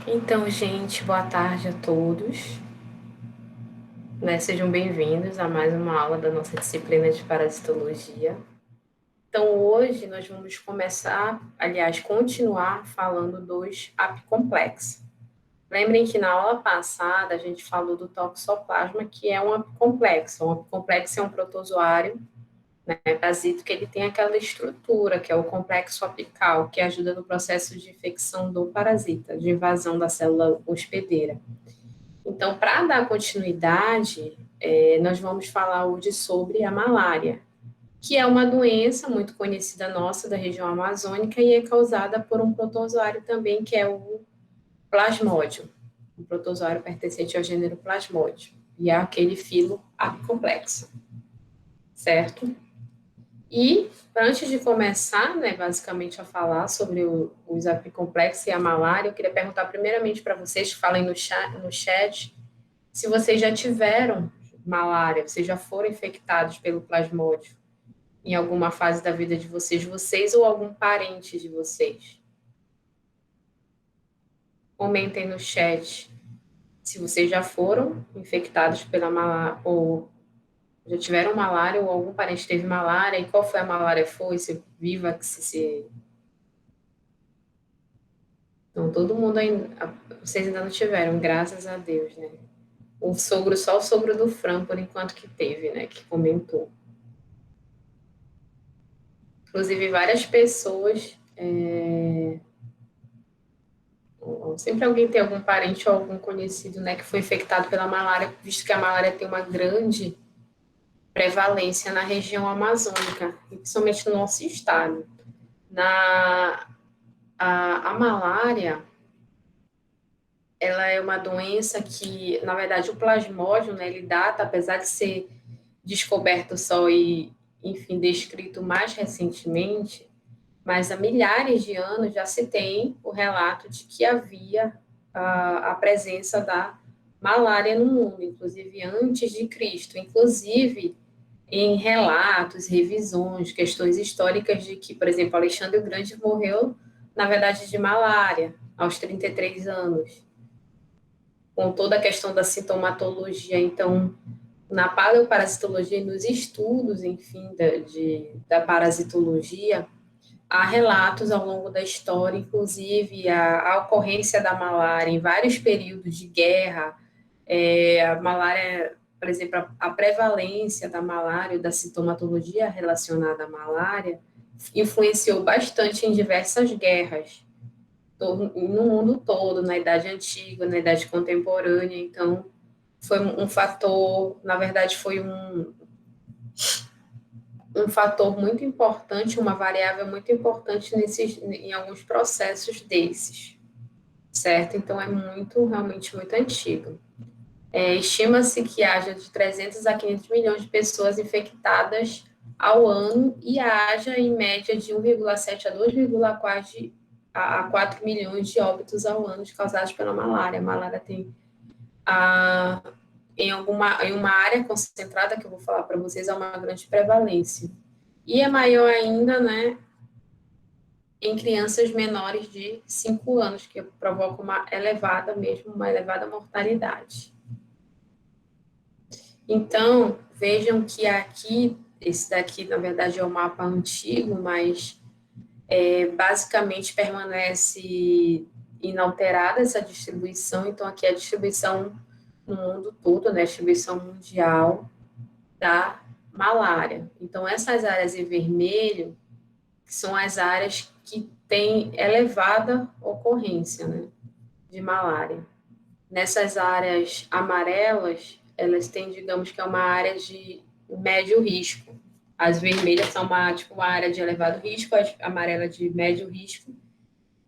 Então, gente, boa tarde a todos, né? Sejam bem-vindos a mais uma aula da nossa disciplina de parasitologia. Então, hoje nós vamos começar, aliás, continuar falando dos apicomplexos. Lembrem que na aula passada a gente falou do toxoplasma, que é um apicomplexo. Um apicomplexo é um protozoário, né, parasito que ele tem aquela estrutura, que é o complexo apical, que ajuda no processo de infecção do parasita, de invasão da célula hospedeira. Então, para dar continuidade, nós vamos falar hoje sobre a malária, que é uma doença muito conhecida nossa da região amazônica e é causada por um protozoário também, que é o plasmódio, um protozoário pertencente ao gênero plasmódio, e é aquele filo apicomplexo, certo? E antes de começar, né, basicamente a falar sobre os apicomplexos e a malária, eu queria perguntar primeiramente para vocês que falem no chat se vocês já tiveram malária, vocês já foram infectados pelo plasmódio em alguma fase da vida de vocês, vocês ou algum parente de vocês. Comentem no chat se vocês já foram infectados pela malária, ou já tiveram malária, ou algum parente teve malária, e qual foi a malária foi, se viva, se... Então, todo mundo ainda, vocês ainda não tiveram, graças a Deus, né? O sogro, só o sogro do Fran, por enquanto que teve, né, que comentou. Inclusive, várias pessoas, sempre alguém tem algum parente ou algum conhecido, né, que foi infectado pela malária, visto que a malária tem uma grande prevalência na região amazônica, e principalmente no nosso estado. Na, a malária, ela é uma doença que, na verdade, o plasmódio, né, ele data, apesar de ser descoberto só e, enfim, descrito mais recentemente, mas há milhares de anos já se tem o relato de que havia a presença da malária no mundo, inclusive antes de Cristo, inclusive em relatos, revisões, questões históricas de que, por exemplo, Alexandre o Grande morreu, na verdade, de malária aos 33 anos, com toda a questão da sintomatologia. Então, na paleoparasitologia e nos estudos, enfim, da parasitologia, há relatos ao longo da história, inclusive a ocorrência da malária em vários períodos de guerra, a malária, por exemplo, a prevalência da malária, da sintomatologia relacionada à malária, influenciou bastante em diversas guerras, no mundo todo, na Idade Antiga, na Idade Contemporânea. Então, foi um fator, na verdade, foi um fator muito importante, uma variável muito importante em alguns processos desses, certo? Então, é realmente muito antigo. Estima-se que haja de 300 a 500 milhões de pessoas infectadas ao ano e haja, em média, de 1,7 a 2,4 a 4 milhões de óbitos ao ano causados pela malária. A malária tem em uma área concentrada, que eu vou falar para vocês, é uma grande prevalência. E é maior ainda, né, em crianças menores de 5 anos, que provoca uma elevada mortalidade. Então, vejam que aqui, esse daqui, na verdade, é um mapa antigo, mas basicamente permanece inalterada essa distribuição. Então, aqui é a distribuição no mundo todo, né, a distribuição mundial da malária. Então, essas áreas em vermelho são as áreas que têm elevada ocorrência, né, de malária. Nessas áreas amarelas, elas têm, digamos que é uma área de médio risco. As vermelhas são uma área de elevado risco, as amarelas de médio risco.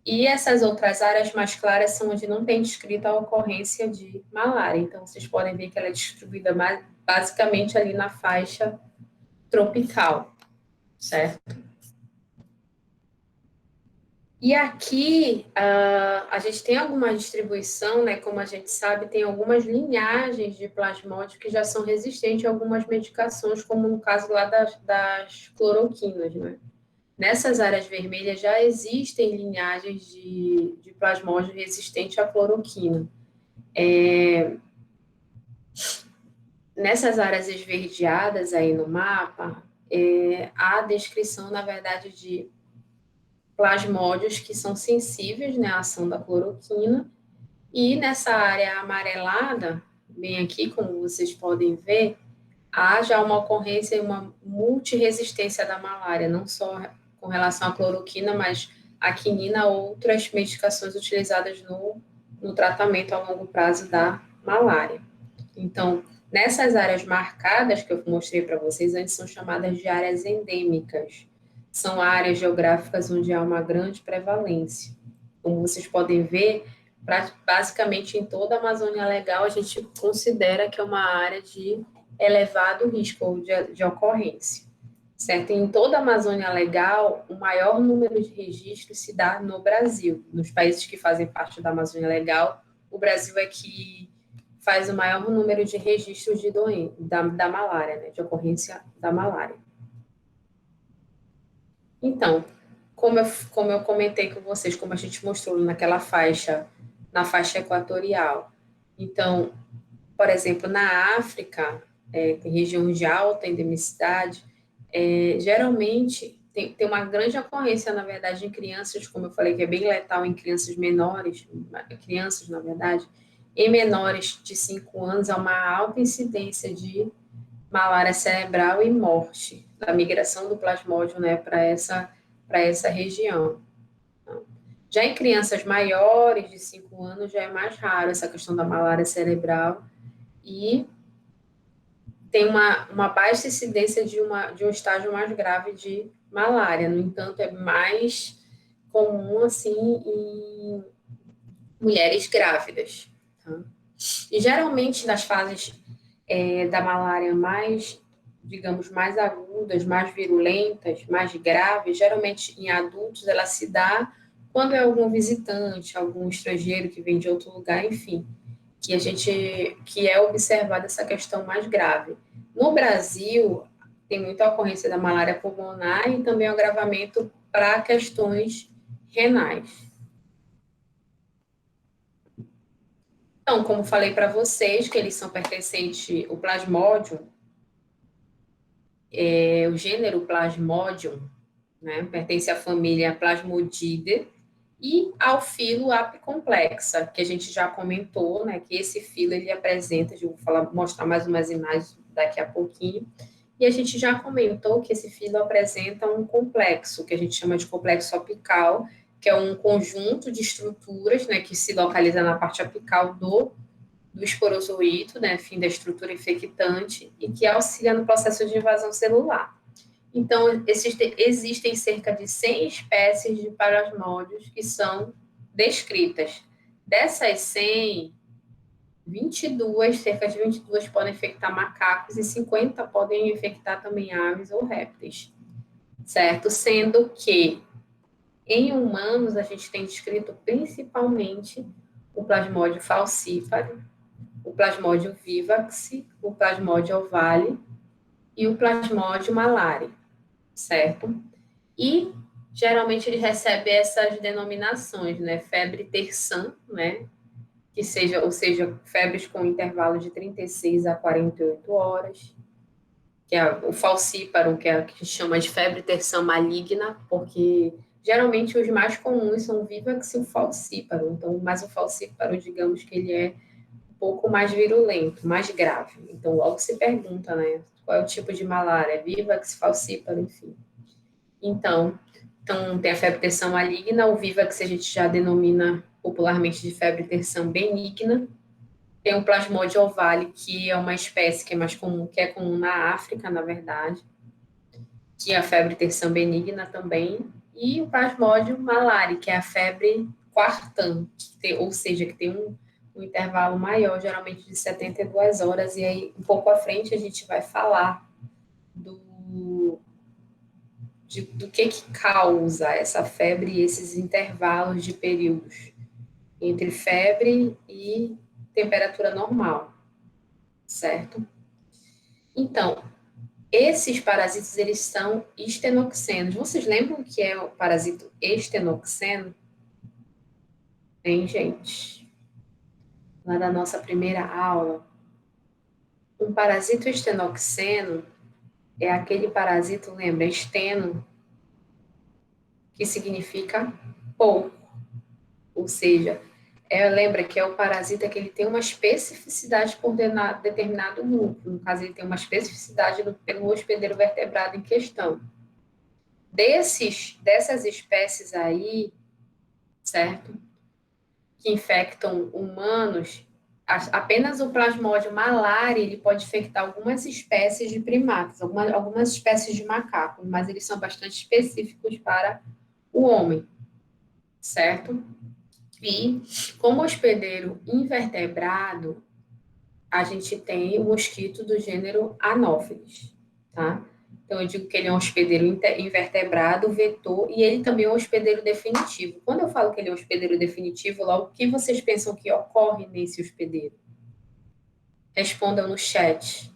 E essas outras áreas mais claras são onde não tem descrita a ocorrência de malária. Então, vocês podem ver que ela é distribuída basicamente ali na faixa tropical, certo? E aqui a gente tem alguma distribuição, né? Como a gente sabe, tem algumas linhagens de plasmódio que já são resistentes a algumas medicações, como no caso lá das cloroquinas, né? Nessas áreas vermelhas já existem linhagens de plasmódio resistente à cloroquina. Nessas áreas esverdeadas aí no mapa, há a descrição, na verdade, de plasmódios que são sensíveis, né, à ação da cloroquina. E nessa área amarelada, bem aqui, como vocês podem ver, há já uma ocorrência e uma multiresistência da malária, não só com relação à cloroquina, mas à quinina ou outras medicações utilizadas no tratamento a longo prazo da malária. Então, nessas áreas marcadas que eu mostrei para vocês antes, são chamadas de áreas endêmicas. São áreas geográficas onde há uma grande prevalência. Como vocês podem ver, basicamente em toda a Amazônia Legal, a gente considera que é uma área de elevado risco de ocorrência. Certo? Em toda a Amazônia Legal, o maior número de registros se dá no Brasil. Nos países que fazem parte da Amazônia Legal, o Brasil é que faz o maior número de registros de da malária, né, de ocorrência da malária. Então, como eu comentei com vocês, como a gente mostrou naquela faixa, na faixa equatorial. Então, por exemplo, na África, tem regiões de alta endemicidade, geralmente tem uma grande ocorrência, na verdade, em crianças, como eu falei, que é bem letal em crianças menores, crianças, na verdade, em menores de 5 anos, há uma alta incidência de malária cerebral e morte, da migração do plasmódio, né, para essa região. Já em crianças maiores de 5 anos, já é mais raro essa questão da malária cerebral e tem uma baixa incidência de um estágio mais grave de malária. No entanto, é mais comum, assim, em mulheres grávidas. Tá? E geralmente nas fases da malária mais, digamos, mais agudas, mais virulentas, mais graves, geralmente em adultos ela se dá quando é algum visitante, algum estrangeiro que vem de outro lugar, enfim, que é observada essa questão mais grave. No Brasil, tem muita ocorrência da malária pulmonar e também o agravamento para questões renais. Então, como falei para vocês, que eles são pertencentes, o Plasmodium, o gênero Plasmodium, né, pertence à família Plasmodidae e ao filo apicomplexa, que a gente já comentou, né, que esse filo ele apresenta, eu vou mostrar mais umas imagens daqui a pouquinho, e a gente já comentou que esse filo apresenta um complexo, que a gente chama de complexo apical, que é um conjunto de estruturas, né, que se localiza na parte apical do esporozoíto, né, fim da estrutura infectante, e que auxilia no processo de invasão celular. Então, existem cerca de 100 espécies de plasmódios que são descritas. Dessas 100, 22, cerca de 22 podem infectar macacos e 50 podem infectar também aves ou répteis, certo? Sendo que em humanos a gente tem descrito principalmente o plasmódio falciparum, o plasmódio vivax, o plasmódio ovale e o plasmódio malare, certo? E geralmente ele recebe essas denominações, né? Febre terçã, né? Que seja, ou seja, febres com intervalo de 36 a 48 horas, que é o falciparum, que é a que chama de febre terçã maligna, porque geralmente os mais comuns são o vivax e o falciparum. Então, mas o falciparum, digamos que ele é um pouco mais virulento, mais grave. Então, logo se pergunta, né? Qual é o tipo de malária? Vivax, falciparum, enfim. Então, tem a febre terção maligna, o vivax a gente já denomina popularmente de febre terção benigna. Tem o plasmódio ovale, que é uma espécie que é mais comum, que é comum na África, na verdade, que é a febre terção benigna também. E o plasmódio malare, que é a febre quartã, ou seja, que tem um intervalo maior, geralmente de 72 horas, e aí um pouco à frente a gente vai falar do que causa essa febre e esses intervalos de períodos entre febre e temperatura normal, certo? Então, Esses parasitas, eles são estenoxenos. Vocês lembram que é o parasito estenoxeno? Tem, gente? Lá da nossa primeira aula, um parasito estenoxeno é aquele parasito, lembra, esteno, que significa pouco, ou seja, lembra que é o parasita que ele tem uma especificidade por determinado grupo, no caso ele tem uma especificidade pelo hospedeiro vertebrado em questão. Dessas espécies aí, certo, que infectam humanos, apenas o plasmódio malária ele pode infectar algumas espécies de primatas, algumas espécies de macacos, mas eles são bastante específicos para o homem, certo? E como hospedeiro invertebrado, a gente tem o mosquito do gênero Anopheles, tá? Então, eu digo que ele é um hospedeiro invertebrado, vetor, e ele também é um hospedeiro definitivo. Quando eu falo que ele é um hospedeiro definitivo, logo, o que vocês pensam que ocorre nesse hospedeiro? Respondam no chat.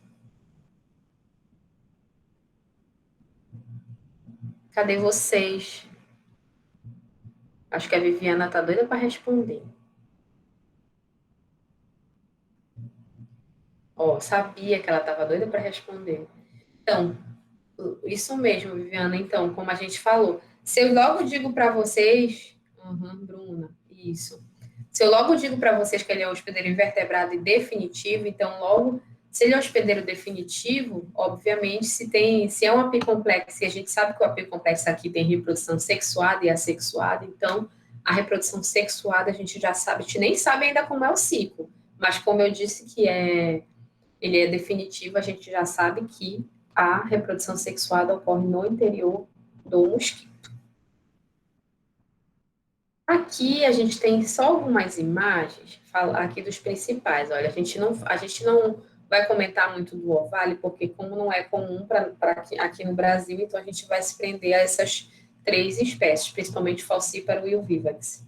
Cadê vocês? Acho que a Viviana tá doida para responder. Ó, sabia que ela estava doida para responder. Então, isso mesmo, Viviana. Então, como a gente falou, se eu logo digo para vocês, Bruna, isso. Se eu logo digo para vocês que ele é um hospedeiro invertebrado e definitivo, então logo, se ele é um hospedeiro definitivo, obviamente, se é um apicomplexo, e a gente sabe que o apicomplexo aqui tem reprodução sexuada e assexuada, então a reprodução sexuada a gente já sabe, a gente nem sabe ainda como é o ciclo, mas como eu disse que ele é definitivo, a gente já sabe que a reprodução sexuada ocorre no interior do mosquito. Aqui a gente tem só algumas imagens, falar aqui dos principais. Olha, a gente não vai comentar muito do orvalho, porque como não é comum aqui no Brasil, então a gente vai se prender a essas três espécies, principalmente Falciparum e o Vivax.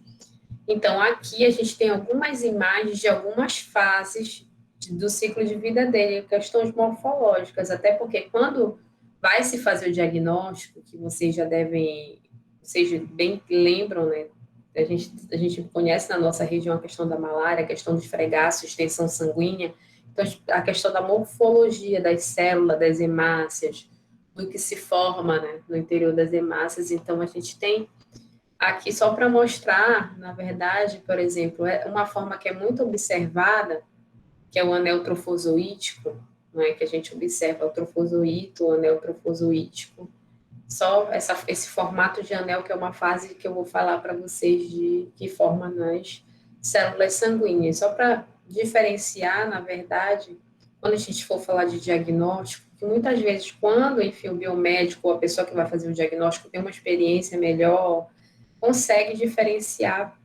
Então, aqui a gente tem algumas imagens de algumas fases do ciclo de vida dele, questões morfológicas, até porque quando vai se fazer o diagnóstico, que vocês bem lembram, né? A gente conhece na nossa região a questão da malária, a questão do esfregaço, extensão sanguínea, então a questão da morfologia das células, das hemácias, do que se forma, né, no interior das hemácias, então a gente tem aqui só para mostrar, na verdade, por exemplo, é uma forma que é muito observada, que é o anel trofozoítico, não é que a gente observa o trofozoito, o anel trofozoítico. Só esse formato de anel que é uma fase que eu vou falar para vocês de que forma nas células sanguíneas. Só para diferenciar, na verdade, quando a gente for falar de diagnóstico, que muitas vezes quando, enfim, o biomédico ou a pessoa que vai fazer o diagnóstico tem uma experiência melhor, consegue diferenciar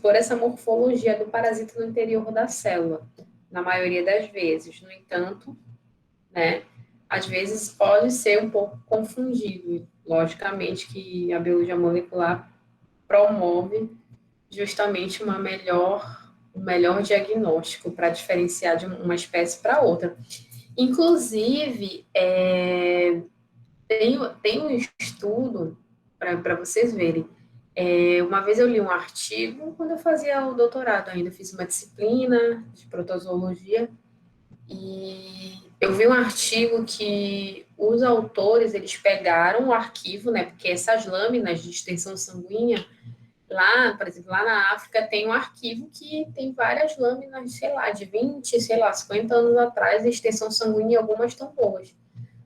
por essa morfologia do parasita no interior da célula, na maioria das vezes. No entanto, né, às vezes pode ser um pouco confundido. Logicamente que a biologia molecular promove justamente um melhor diagnóstico para diferenciar de uma espécie para outra. Inclusive, tem um estudo, para vocês verem, uma vez eu li um artigo, quando eu fazia o doutorado ainda, fiz uma disciplina de protozoologia, e eu vi um artigo que os autores, eles pegaram o arquivo, né, porque essas lâminas de extensão sanguínea, lá, por exemplo, lá na África tem um arquivo que tem várias lâminas, sei lá, de 20, sei lá, 50 anos atrás, a extensão sanguínea e algumas tão boas.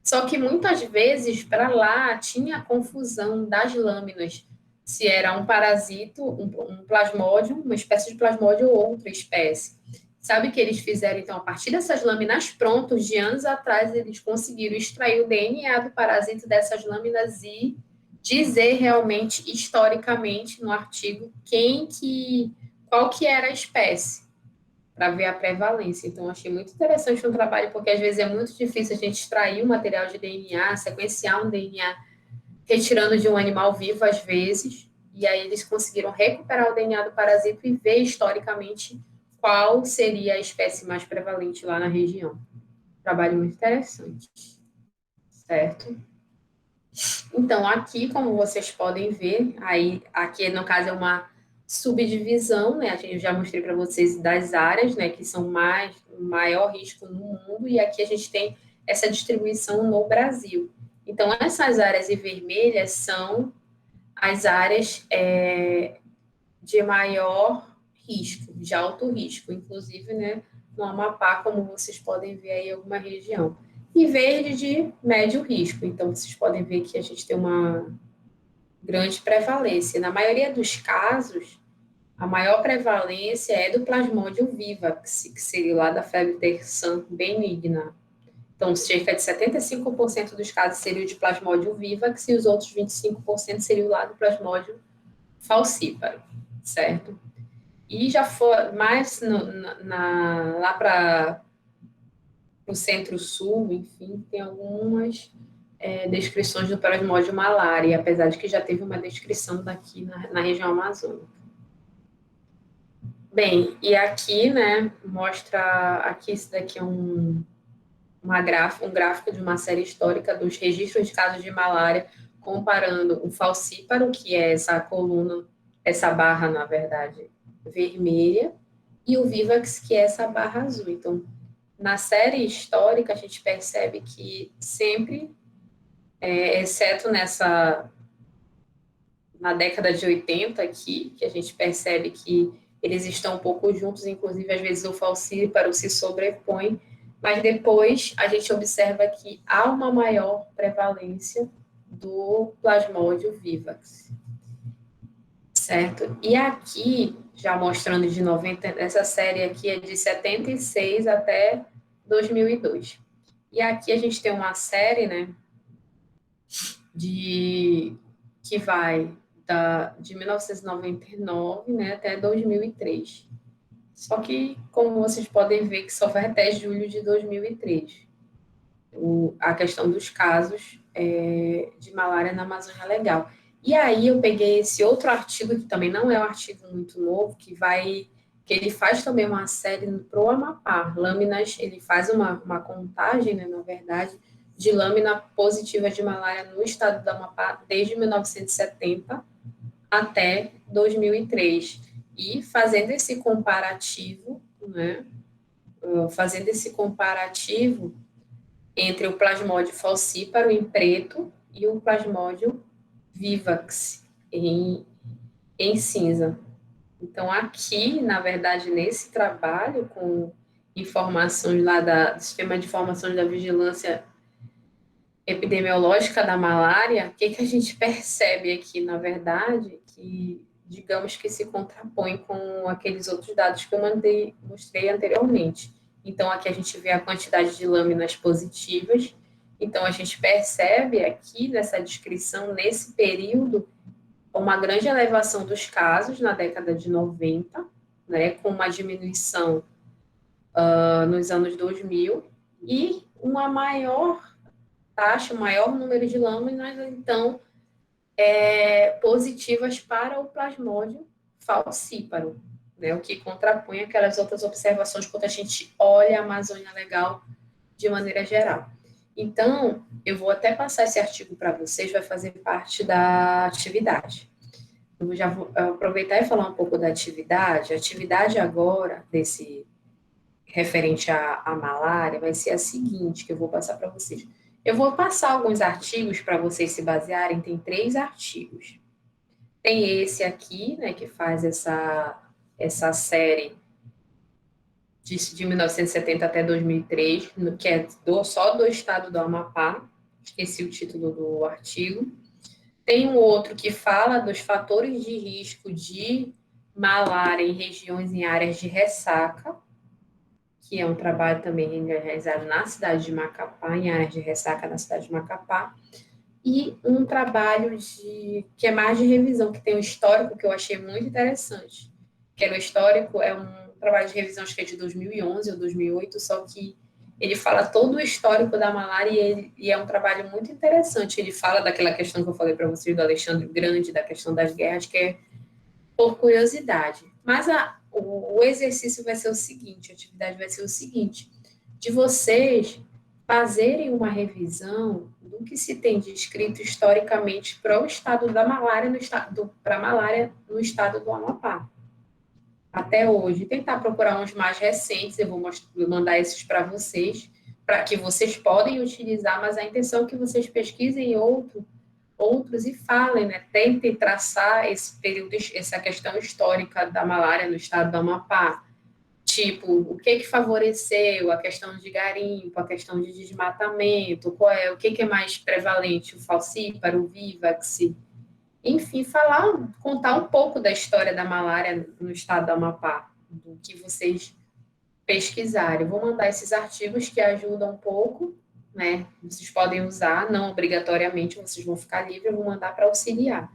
Só que muitas vezes para lá tinha a confusão das lâminas, se era um parasito, um plasmódio, uma espécie de plasmódio ou outra espécie. Sabe o que eles fizeram então? A partir dessas lâminas prontas, de anos atrás, eles conseguiram extrair o DNA do parasito dessas lâminas e dizer realmente, historicamente, no artigo, qual que era a espécie para ver a prevalência. Então, achei muito interessante o trabalho, porque às vezes é muito difícil a gente extrair um material de DNA, sequenciar um DNA, retirando de um animal vivo, às vezes, e aí eles conseguiram recuperar o DNA do parasito e ver historicamente qual seria a espécie mais prevalente lá na região. Trabalho muito interessante. certo? Então, aqui, como vocês podem ver, aí, aqui no caso é uma subdivisão, né? Eu já mostrei para vocês das áreas, né, que são maior risco no mundo, e aqui a gente tem essa distribuição no Brasil. Então, essas áreas em vermelhas são as áreas de maior risco, de alto risco, inclusive, né, no Amapá, como vocês podem ver aí em alguma região. E verde de médio risco. Então, vocês podem ver que a gente tem uma grande prevalência. Na maioria dos casos, a maior prevalência é do Plasmodium vivax, que seria lá da febre terçã benigna. Então, cerca de 75% dos casos seriam de Plasmodium vivax e os outros 25% seriam lá do Plasmodium falciparum, certo? E já foi mais lá para o centro-sul, enfim, tem algumas descrições do Plasmodium malária, apesar de que já teve uma descrição daqui na região amazônica. Bem, e aqui, né, mostra, aqui isso daqui é um gráfico de uma série histórica dos registros de casos de malária, comparando o falcíparo, que é essa coluna, essa barra, na verdade, vermelha, e o Vivax, que é essa barra azul. Então, na série histórica, a gente percebe que sempre, exceto na década de 80 aqui, que a gente percebe que eles estão um pouco juntos, inclusive às vezes o falcíparo se sobrepõe, mas depois a gente observa que há uma maior prevalência do Plasmodium vivax, certo? E aqui, já mostrando de 90, essa série aqui é de 76 até 2002. E aqui a gente tem uma série, né, que vai de 1999, né, até 2003. Só que, como vocês podem ver, que só vai até julho de 2003. A questão dos casos de malária na Amazônia Legal. E aí eu peguei esse outro artigo, que também não é um artigo muito novo, que ele faz também uma série para o Amapá. Lâminas, ele faz uma contagem, né, na verdade, de lâmina positiva de malária no estado do Amapá desde 1970 até 2003. E fazendo esse comparativo, né, fazendo esse comparativo entre o Plasmodium falciparum em preto e o Plasmodium vivax em cinza. Então, aqui, na verdade, nesse trabalho, com informações lá do Sistema de Informações da Vigilância Epidemiológica da Malária, o que a gente percebe aqui, na verdade, que, digamos que se contrapõe com aqueles outros dados que eu mostrei anteriormente. Então, aqui a gente vê a quantidade de lâminas positivas. Então, a gente percebe aqui nessa descrição, nesse período, uma grande elevação dos casos na década de 90, né, com uma diminuição nos anos 2000, e uma maior taxa, um maior número de lâminas, então, positivas para o Plasmodium falciparum, né, o que contrapõe aquelas outras observações quando a gente olha a Amazônia Legal de maneira geral. Então, eu vou até passar esse artigo para vocês, vai fazer parte da atividade. Eu já vou aproveitar e falar um pouco da atividade. A atividade agora, desse referente à malária, vai ser a seguinte, que eu vou passar para vocês. Eu vou passar alguns artigos para vocês se basearem, tem 3 artigos. Tem esse aqui, né, que faz essa série de 1970 até 2003, que é só do estado do Amapá, esqueci o título do artigo. Tem um outro que fala dos fatores de risco de malária em regiões em áreas de ressaca, que é um trabalho também realizado na cidade de Macapá, em áreas de ressaca na cidade de Macapá, e um trabalho que é mais de revisão, que tem um histórico que eu achei muito interessante, que era o histórico, é um trabalho de revisão, acho que é de 2011 ou 2008, só que ele fala todo o histórico da malária e é um trabalho muito interessante. Ele fala daquela questão que eu falei para vocês do Alexandre Grande, da questão das guerras, que é por curiosidade. Mas o exercício vai ser o seguinte, a atividade vai ser o seguinte, de vocês fazerem uma revisão do que se tem descrito historicamente para o estado da malária para a malária no estado do Amapá. Até hoje, tentar procurar uns mais recentes, eu vou mandar esses para vocês, para que vocês podem utilizar, mas a intenção é que vocês pesquisem outros e falem, né? Tentem traçar esse período, essa questão histórica da malária no estado do Amapá. Tipo, o que que favoreceu a questão de garimpo, a questão de desmatamento, o que que é mais prevalente, o falcíparo, o vívax, enfim, contar um pouco da história da malária no estado do Amapá, do que vocês pesquisarem. Eu vou mandar esses artigos que ajudam um pouco, né? Vocês podem usar, não obrigatoriamente, vocês vão ficar livres, eu vou mandar para auxiliar.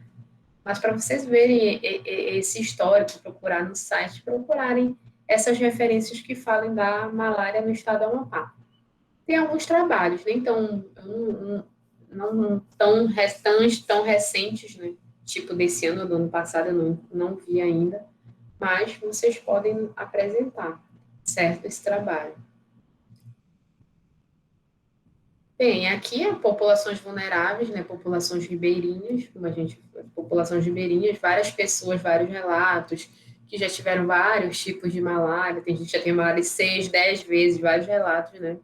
Mas para vocês verem esse histórico, procurar no site, procurarem essas referências que falem da malária no estado do Amapá. Tem alguns trabalhos, nem tão, não tão restantes, tão recentes, né? Tipo desse ano ou do ano passado, eu não vi ainda, mas vocês podem apresentar, certo? Esse trabalho. Bem, aqui é populações vulneráveis, né? Populações ribeirinhas, populações ribeirinhas, várias pessoas, vários relatos, que já tiveram vários tipos de malária, tem gente que já tem malária 6, 10 vezes, vários relatos, né?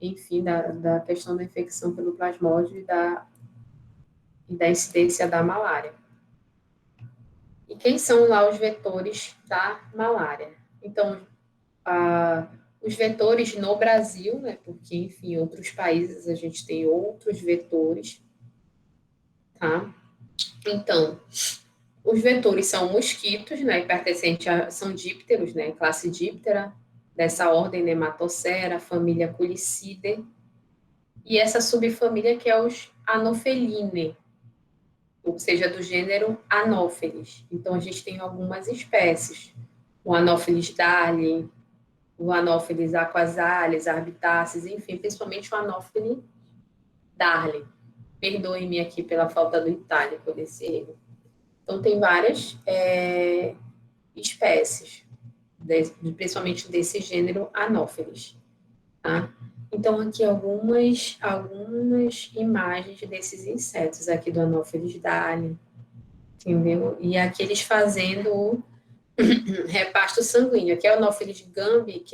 Enfim, da questão da infecção pelo plasmódio e da incidência da malária. E quem são lá os vetores da malária? Então, os vetores no Brasil, né? Porque, enfim, em outros países a gente tem outros vetores, tá? Então, os vetores são mosquitos, né? São dípteros, né? Classe díptera, dessa ordem Nematocera, família Culicidae, e essa subfamília que é os Anopheline, ou seja, do gênero Anopheles. Então, a gente tem algumas espécies. O Anopheles dali, o Anopheles aquasalis, arbitáceas, enfim, principalmente o Anopheles darli. Perdoe-me aqui pela falta do itálico desse erro. Então, tem várias espécies, principalmente desse gênero Anopheles. Tá? Então, aqui algumas imagens desses insetos aqui do Anopheles dali, entendeu? E aqui eles fazendo o repasto sanguíneo. Aqui é o Anopheles gambi,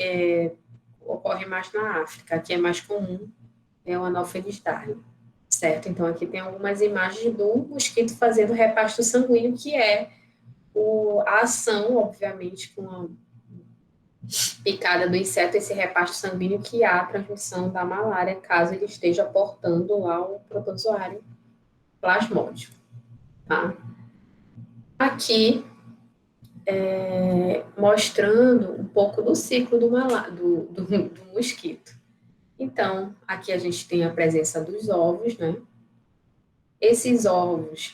ocorre mais na África. Aqui é mais comum, é o Anopheles dali, certo? Então, aqui tem algumas imagens do mosquito fazendo repasto sanguíneo, que é a ação, obviamente, com a picada do inseto, esse repasto sanguíneo que há a transmissão da malária, caso ele esteja portando lá o protozoário plasmódio, tá? Aqui, mostrando um pouco do ciclo do mosquito. Então, aqui a gente tem a presença dos ovos, né? Esses ovos,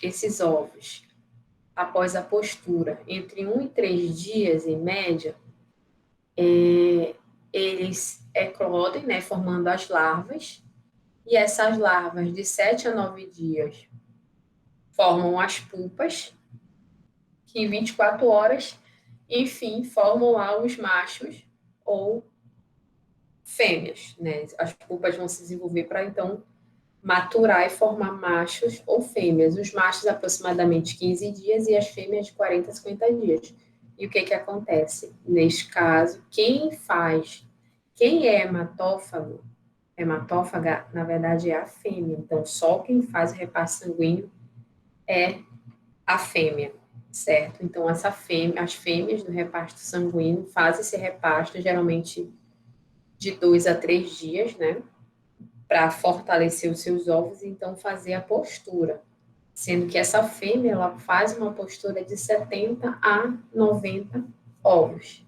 após a postura, entre 1 e 3 dias, em média, eles eclodem, né, formando as larvas, e essas larvas, de 7 a 9 dias, formam as pupas, que em 24 horas, enfim, formam lá os machos ou fêmeas, né? As pupas vão se desenvolver para, então, maturar e formar machos ou fêmeas. Os machos, aproximadamente 15 dias, e as fêmeas, de 40 a 50 dias. E o que que acontece? Neste caso, quem é hematófaga, na verdade, é a fêmea. Então, só quem faz o repasse sanguíneo é a fêmea, certo? Então, as fêmeas do reparto sanguíneo fazem esse repasto, geralmente de 2 a 3 dias, né? Para fortalecer os seus ovos e então fazer a postura. Sendo que essa fêmea, ela faz uma postura de 70 a 90 ovos.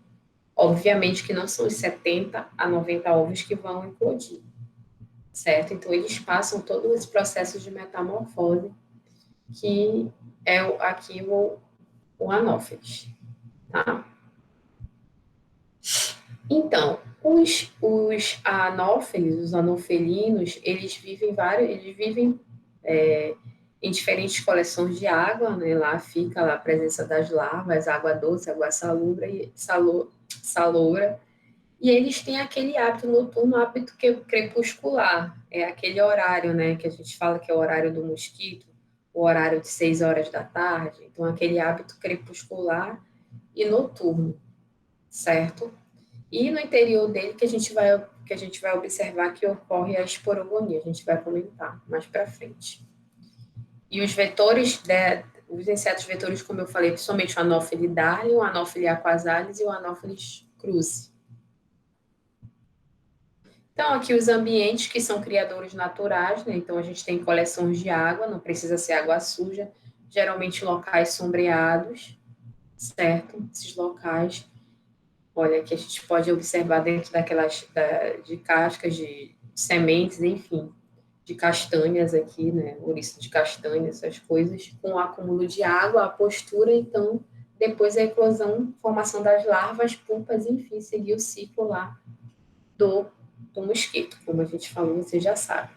Obviamente que não são os 70 a 90 ovos que vão eclodir, certo? Então, eles passam todo esse processo de metamorfose, que é aqui o anófeles, tá? Então, os anófeles, os anofelinos, eles vivem em diferentes coleções de água, né? Lá fica lá a presença das larvas, água doce, água saloura, E eles têm aquele hábito noturno, hábito crepuscular. É aquele horário, né, que a gente fala que é o horário do mosquito, o horário de 6 horas da tarde. Então, aquele hábito crepuscular e noturno, certo? E no interior dele que a gente vai observar que ocorre a esporogonia. A gente vai comentar mais para frente. E os vetores, os insetos vetores, como eu falei, principalmente o Anopheles dali, o Anopheles aquasalis e o Anopheles cruzi. Então, aqui os ambientes que são criadores naturais, né? Então, a gente tem coleções de água, não precisa ser água suja, geralmente locais sombreados, certo? Esses locais, olha, que a gente pode observar dentro de cascas de sementes, enfim, de castanhas aqui, né? Ouriço de castanhas, essas coisas, com o acúmulo de água, a postura, então, depois a eclosão, formação das larvas, pupas, enfim, seguir o ciclo lá do, do mosquito, como a gente falou, você já sabe.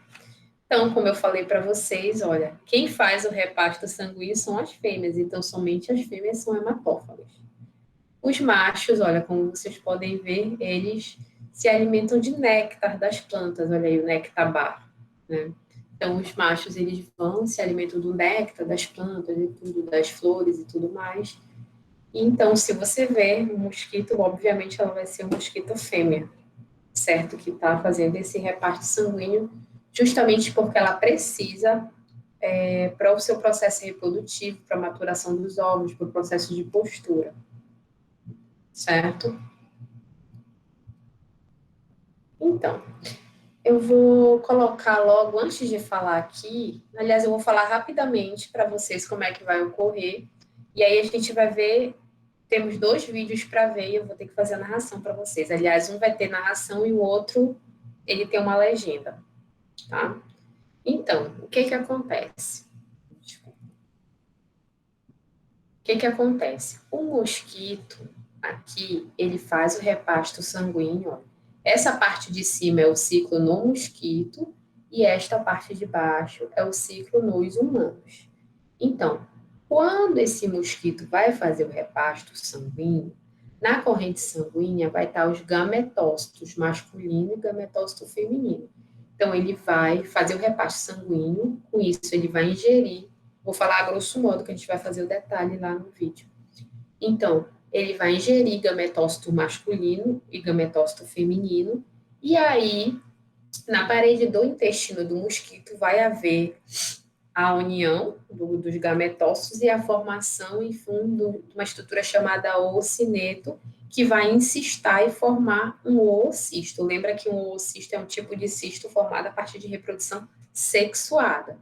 Então, como eu falei para vocês, olha, quem faz o reparto sanguíneo são as fêmeas, então somente as fêmeas são hematófagas. Os machos, olha, como vocês podem ver, eles se alimentam de néctar das plantas, olha aí o néctar, né? Então, os machos, eles vão, se alimentam do néctar das plantas e tudo, das flores e tudo mais. E, então, se você ver um mosquito, obviamente ela vai ser um mosquito fêmea, certo? Que está fazendo esse reparto sanguíneo, justamente porque ela precisa, para o seu processo reprodutivo, para a maturação dos ovos, para o processo de postura, certo? Então, eu vou colocar logo, antes de falar aqui, aliás, eu vou falar rapidamente para vocês como é que vai ocorrer, e aí a gente vai ver, temos 2 vídeos para ver, e eu vou ter que fazer a narração para vocês. Aliás, um vai ter narração e o outro, ele tem uma legenda, tá? Então, o que que acontece? O que que acontece? O mosquito, aqui, ele faz o repasto sanguíneo, ó. Essa parte de cima é o ciclo no mosquito e esta parte de baixo é o ciclo nos humanos. Então, quando esse mosquito vai fazer o repasto sanguíneo, na corrente sanguínea vai estar os gametócitos masculino e gametócito feminino. Então, ele vai fazer o repasto sanguíneo, com isso ele vai ingerir, vou falar a grosso modo, que a gente vai fazer o detalhe lá no vídeo. Então, ele vai ingerir gametócito masculino e gametócito feminino, e aí, na parede do intestino do mosquito, vai haver a união dos gametócitos e a formação, em fundo, de uma estrutura chamada oocineto, que vai incistar e formar um oocisto. Lembra que um oocisto é um tipo de cisto formado a partir de reprodução sexuada.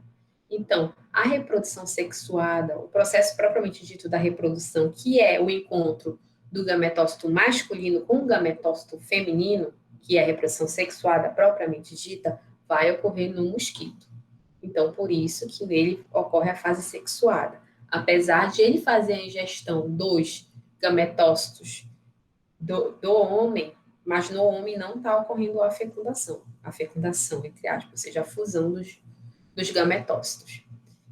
Então, a reprodução sexuada, o processo propriamente dito da reprodução, que é o encontro do gametócito masculino com o gametócito feminino, que é a reprodução sexuada propriamente dita, vai ocorrer no mosquito. Então, por isso que nele ocorre a fase sexuada. Apesar de ele fazer a ingestão dos gametócitos do homem, mas no homem não está ocorrendo a fecundação, entre aspas, ou seja, a fusão dos gametócitos.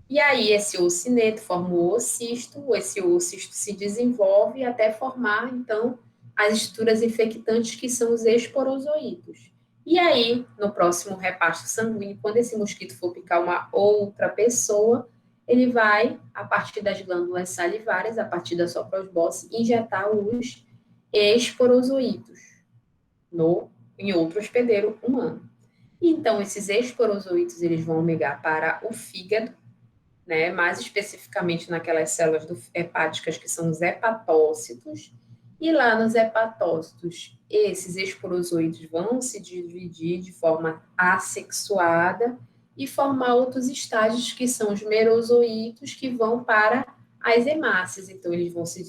E aí, esse oocineto forma o oocisto, esse oocisto se desenvolve até formar, então, as estruturas infectantes que são os esporozoítos. E aí, no próximo repasto sanguíneo, quando esse mosquito for picar uma outra pessoa, ele vai, a partir das glândulas salivares, a partir da sua prosbose, injetar os esporozoítos em outro hospedeiro humano. Então, esses esporozoítos, eles vão migrar para o fígado, né, mais especificamente naquelas células hepáticas que são os hepatócitos, e lá nos hepatócitos, esses esporozoítos vão se dividir de forma assexuada e formar outros estágios que são os merozoítos, que vão para as hemácias. Então, eles vão se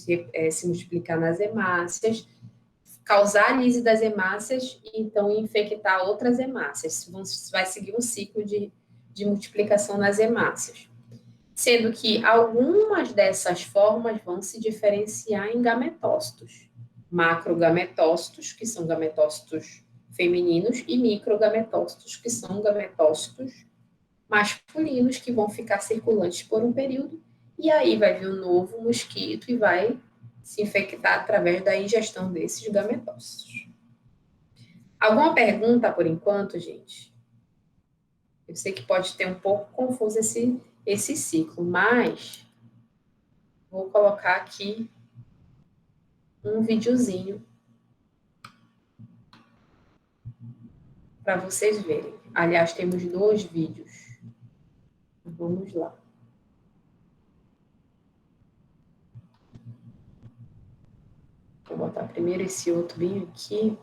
multiplicar nas hemácias, causar a lise das hemácias e então infectar outras hemácias. Vai seguir um ciclo de multiplicação nas hemácias, sendo que algumas dessas formas vão se diferenciar em gametócitos. Macrogametócitos, que são gametócitos femininos, e microgametócitos, que são gametócitos masculinos, que vão ficar circulantes por um período, e aí vai vir um novo mosquito e vai se infectar através da ingestão desses gametócitos. Alguma pergunta por enquanto, gente? Eu sei que pode ter um pouco confuso esse ciclo, mas vou colocar aqui um videozinho para vocês verem. Aliás, temos dois vídeos. Vamos lá. Vou botar primeiro esse outro bem aqui.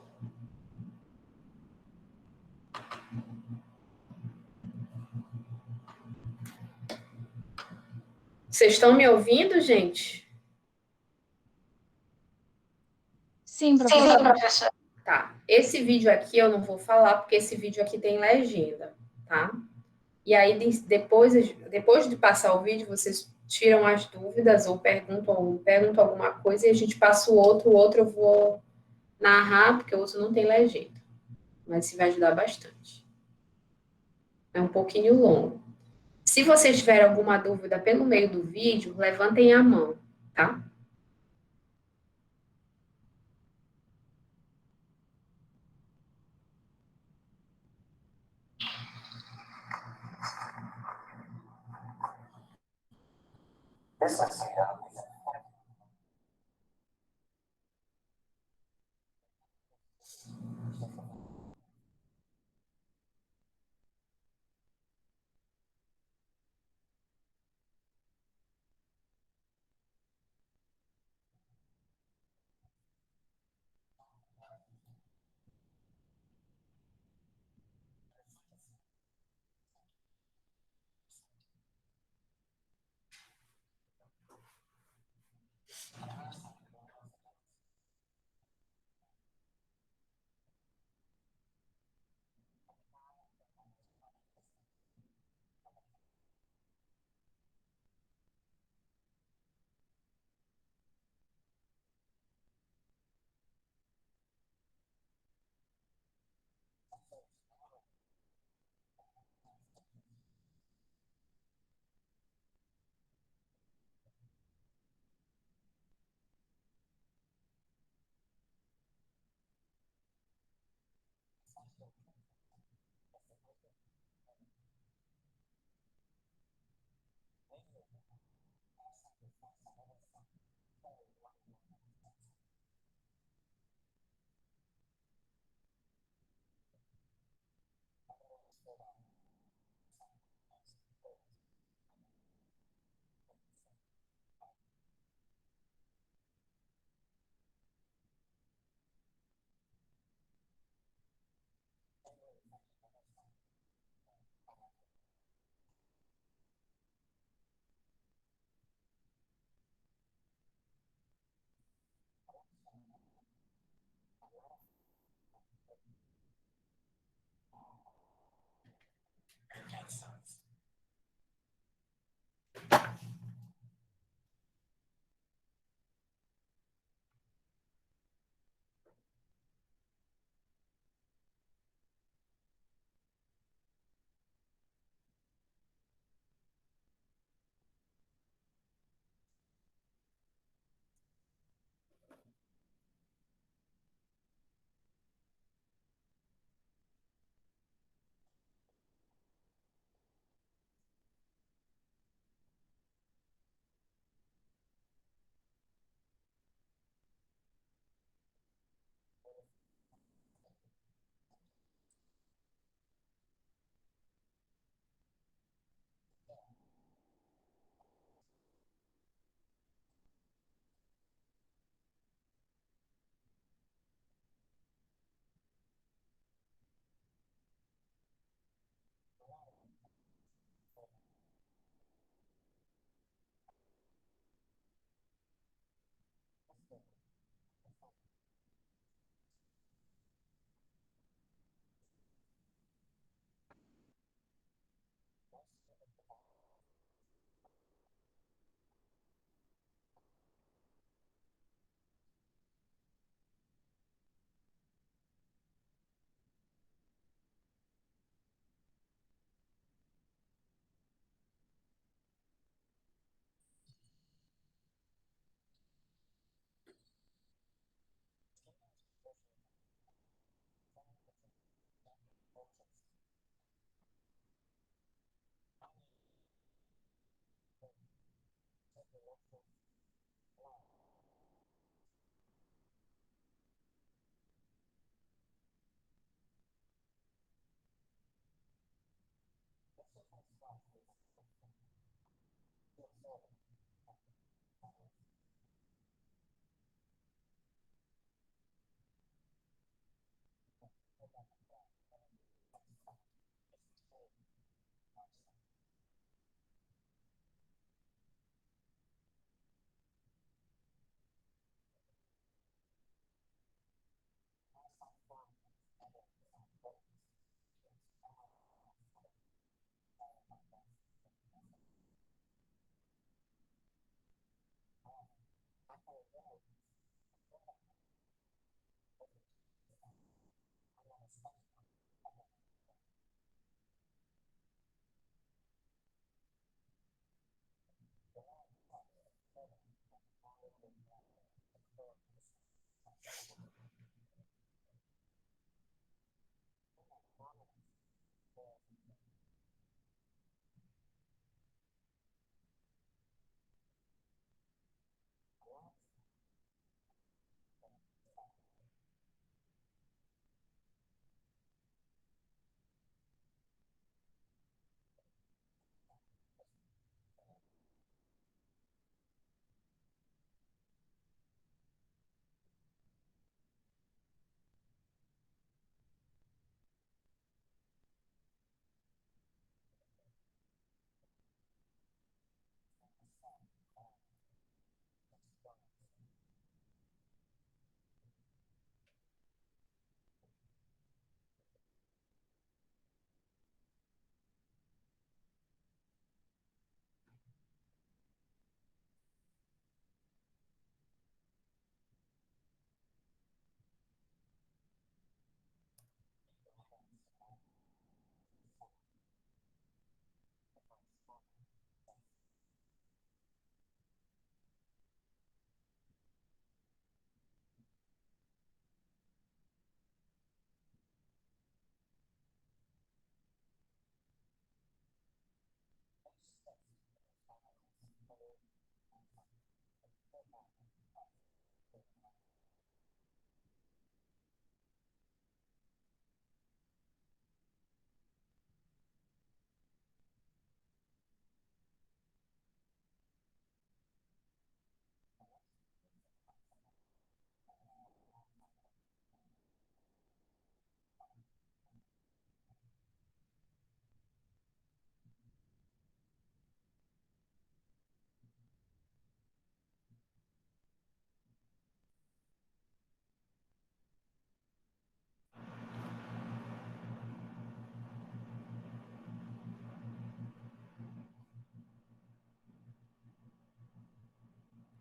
Vocês estão me ouvindo, gente? Sim, Sim, professor. professor. Tá. Esse vídeo aqui eu não vou falar, porque esse vídeo aqui tem legenda, tá? E aí, depois de passar o vídeo, vocês tiram as dúvidas ou perguntam alguma coisa e a gente passa o outro eu vou narrar, porque o outro não tem legenda. Mas isso vai ajudar bastante. É um pouquinho longo. Se vocês tiverem alguma dúvida pelo meio do vídeo, levantem a mão, tá?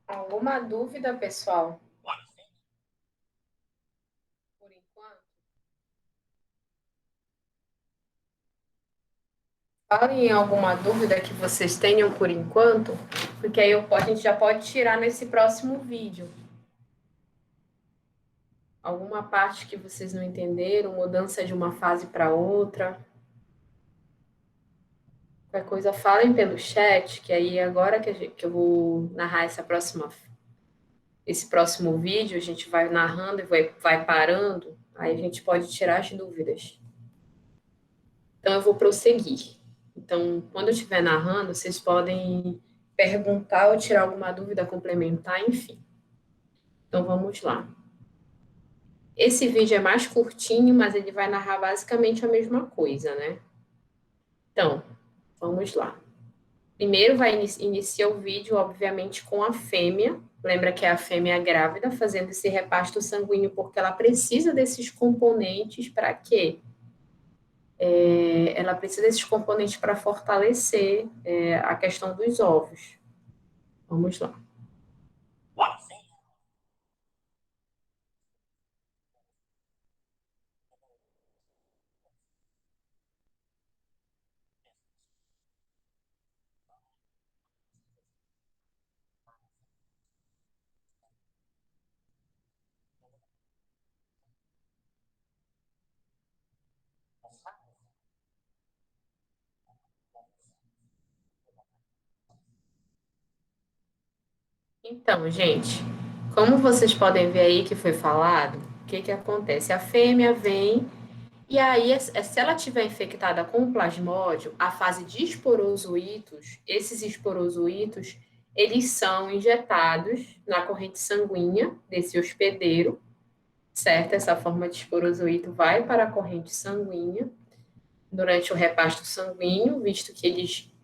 Alguma dúvida, pessoal? Por enquanto? Falem em alguma dúvida que vocês tenham por enquanto, porque aí a gente já pode tirar nesse próximo vídeo. Alguma parte que vocês não entenderam, mudança de uma fase para outra. Qualquer coisa, falem pelo chat, que aí agora que eu vou narrar esse próximo vídeo, a gente vai narrando e vai parando, aí a gente pode tirar as dúvidas. Então, eu vou prosseguir. Então, quando eu estiver narrando, vocês podem perguntar ou tirar alguma dúvida complementar, enfim. Então, vamos lá. Esse vídeo é mais curtinho, mas ele vai narrar basicamente a mesma coisa, né? Então, vamos lá. Primeiro vai iniciar o vídeo, obviamente, com a fêmea. Lembra que é a fêmea grávida fazendo esse repasto sanguíneo porque ela precisa desses componentes para quê? Ela precisa desses componentes para fortalecer a questão dos ovos. Vamos lá. Então, gente, como vocês podem ver aí que foi falado, o que que acontece? A fêmea vem e aí, se ela tiver infectada com o plasmódio, a fase de esporozoítos, esses esporozoítos, eles são injetados na corrente sanguínea desse hospedeiro, certo? Essa forma de esporozoíto vai para a corrente sanguínea durante o repasto sanguíneo, visto que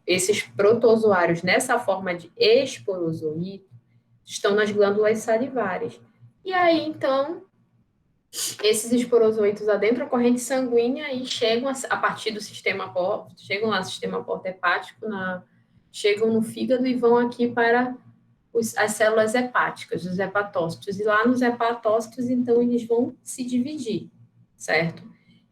esses protozoários nessa forma de esporozoíto estão nas glândulas salivares. E aí, então, esses esporozoitos adentram a corrente sanguínea e chegam a partir do sistema porta, chegam lá no sistema porta-hepático, chegam no fígado e vão aqui para as células hepáticas, os hepatócitos. E lá nos hepatócitos, então, eles vão se dividir, certo?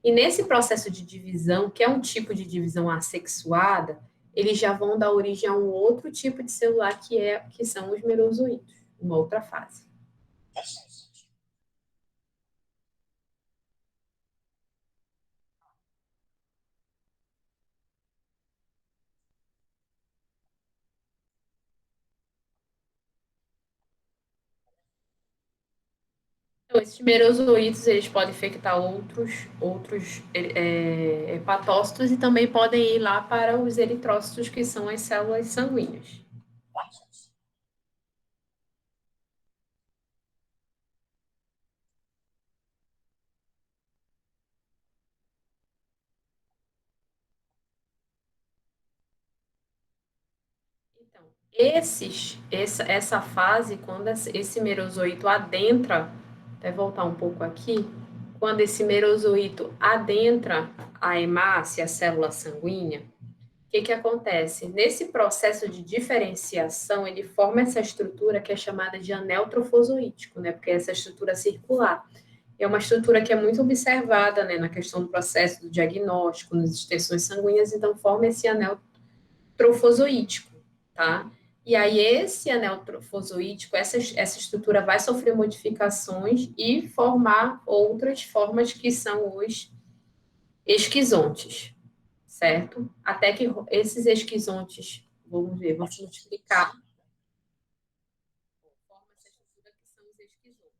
E nesse processo de divisão, que é um tipo de divisão assexuada, eles já vão dar origem a um outro tipo de celular que são os merozoítos, uma outra fase. Então, esses merozoítos, eles podem infectar outros hepatócitos e também podem ir lá para os eritrócitos, que são as células sanguíneas. Então, essa fase, quando esse merozoito adentra, até voltar um pouco aqui, quando esse merozoito adentra a hemácia, a célula sanguínea, o que que acontece? Nesse processo de diferenciação, ele forma essa estrutura que é chamada de anel trofozoítico, né? Porque é essa estrutura circular. É uma estrutura que é muito observada, né, na questão do processo do diagnóstico, nas extensões sanguíneas, então forma esse anel trofozoítico, tá? E aí esse anel trofozoítico, essa estrutura vai sofrer modificações e formar outras formas que são os esquizontes, certo? Até que esses esquizontes, vamos ver, vou te multiplicar. Forma essa estrutura que são os esquizontes.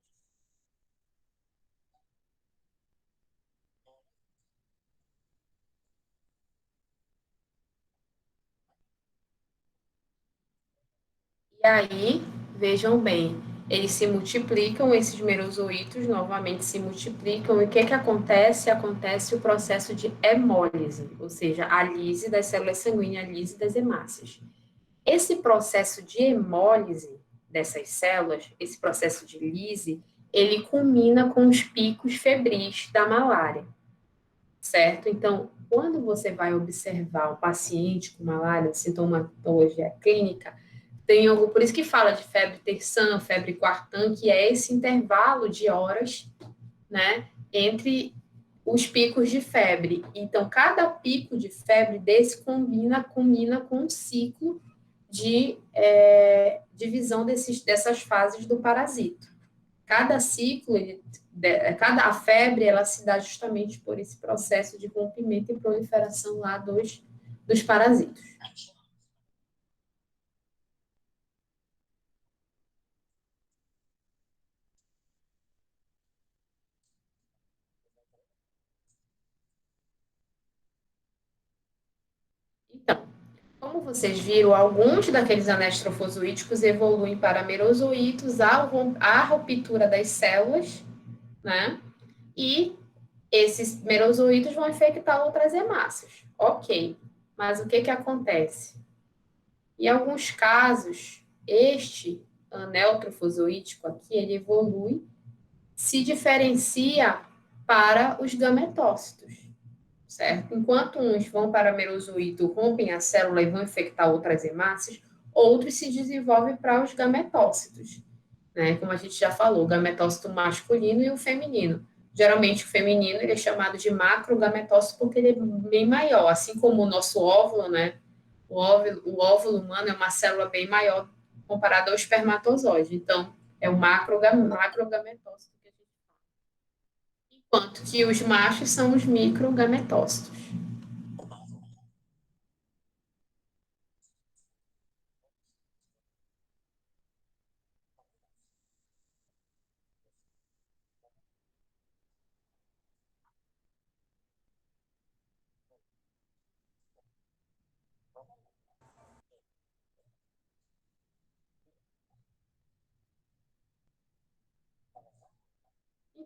E aí, vejam bem, eles se multiplicam, esses merozoítos novamente se multiplicam, e o que que acontece? Acontece o processo de hemólise, ou seja, a lise das células sanguíneas, a lise das hemácias. Esse processo de hemólise dessas células, esse processo de lise, ele culmina com os picos febris da malária, certo? Então, quando você vai observar o paciente com malária, sintomatologia clínica, tem algo, por isso que fala de febre terçã, febre quartã, que é esse intervalo de horas, né, entre os picos de febre. Então, cada pico de febre desse combina com um ciclo de divisão dessas fases do parasito. Cada ciclo, cada a febre, ela se dá justamente por esse processo de rompimento e proliferação lá dos parasitos. Então, como vocês viram, alguns daqueles anéis trofozoíticos evoluem para merozoítos, a ruptura das células, né? E esses merozoítos vão infectar outras hemácias. Ok, mas o que que acontece? Em alguns casos, este anel trofozoítico aqui, ele evolui, se diferencia para os gametócitos, certo? Enquanto uns vão para merozoíto, rompem a célula e vão infectar outras hemácias, outros se desenvolvem para os gametócitos, né? Como a gente já falou, o gametócito masculino e o feminino. Geralmente o feminino ele é chamado de macrogametócito porque ele é bem maior, assim como o nosso óvulo, né? O óvulo humano é uma célula bem maior comparado ao espermatozoide. Então, é o macrogametócito que a gente fala. Enquanto que os machos são os microgametócitos.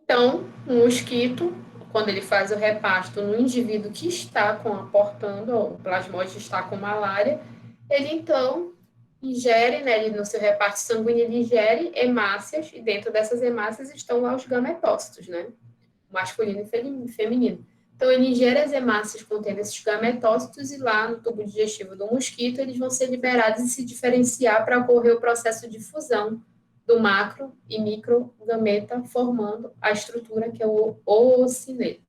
Então, um mosquito, quando ele faz o reparto no indivíduo que está aportando, o plasmóide está com malária, ele então ingere, né, ele, no seu reparto sanguíneo, ele ingere hemácias, e dentro dessas hemácias estão lá os gametócitos, né? Masculino e feminino. Então, ele ingere as hemácias contendo esses gametócitos e lá no tubo digestivo do mosquito eles vão ser liberados e se diferenciar para ocorrer o processo de fusão do macro e micro gameta, formando a estrutura que é o oocineto.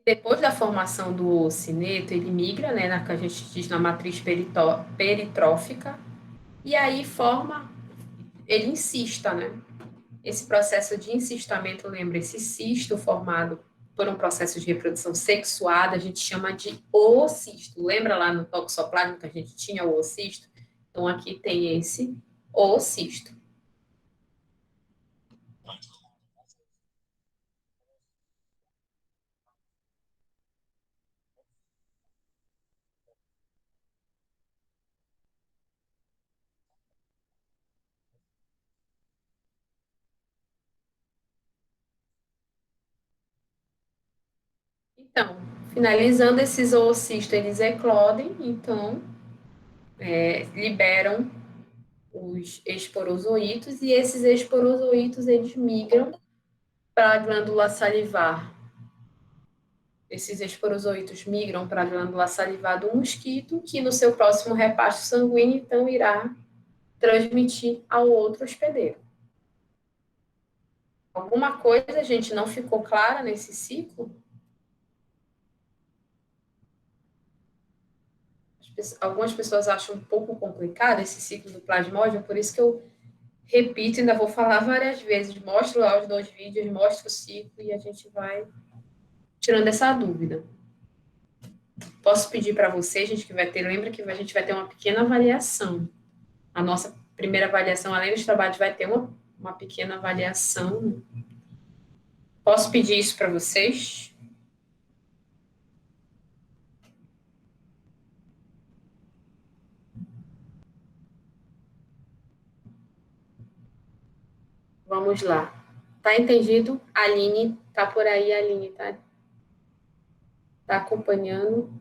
Depois da formação do oocineto, ele migra, né, na que a gente diz na matriz peritrófica, e aí forma, ele insista, né? Esse processo de encistamento, lembra, esse cisto formado por um processo de reprodução sexuada, a gente chama de oocisto. Lembra lá no toxoplasma que a gente tinha o oocisto? Então, aqui tem esse oocisto. Então, finalizando esses oocistos, eles eclodem, então, liberam os esporozoítos, e esses esporozoítos, eles migram para a glândula salivar. Esses esporozoítos migram para a glândula salivar do mosquito, que no seu próximo repasto sanguíneo, então, irá transmitir ao outro hospedeiro. Alguma coisa, gente, não ficou clara nesse ciclo? Algumas pessoas acham um pouco complicado esse ciclo do plasmódio, por isso que eu repito, ainda vou falar várias vezes, mostro lá os dois vídeos, mostro o ciclo e a gente vai tirando essa dúvida. Posso pedir para vocês, gente, que vai ter, lembra que a gente vai ter uma pequena avaliação. A nossa primeira avaliação, além dos trabalhos, vai ter uma pequena avaliação. Posso pedir isso para vocês? Vamos lá. Tá entendido? Aline, tá por aí, Aline, tá acompanhando?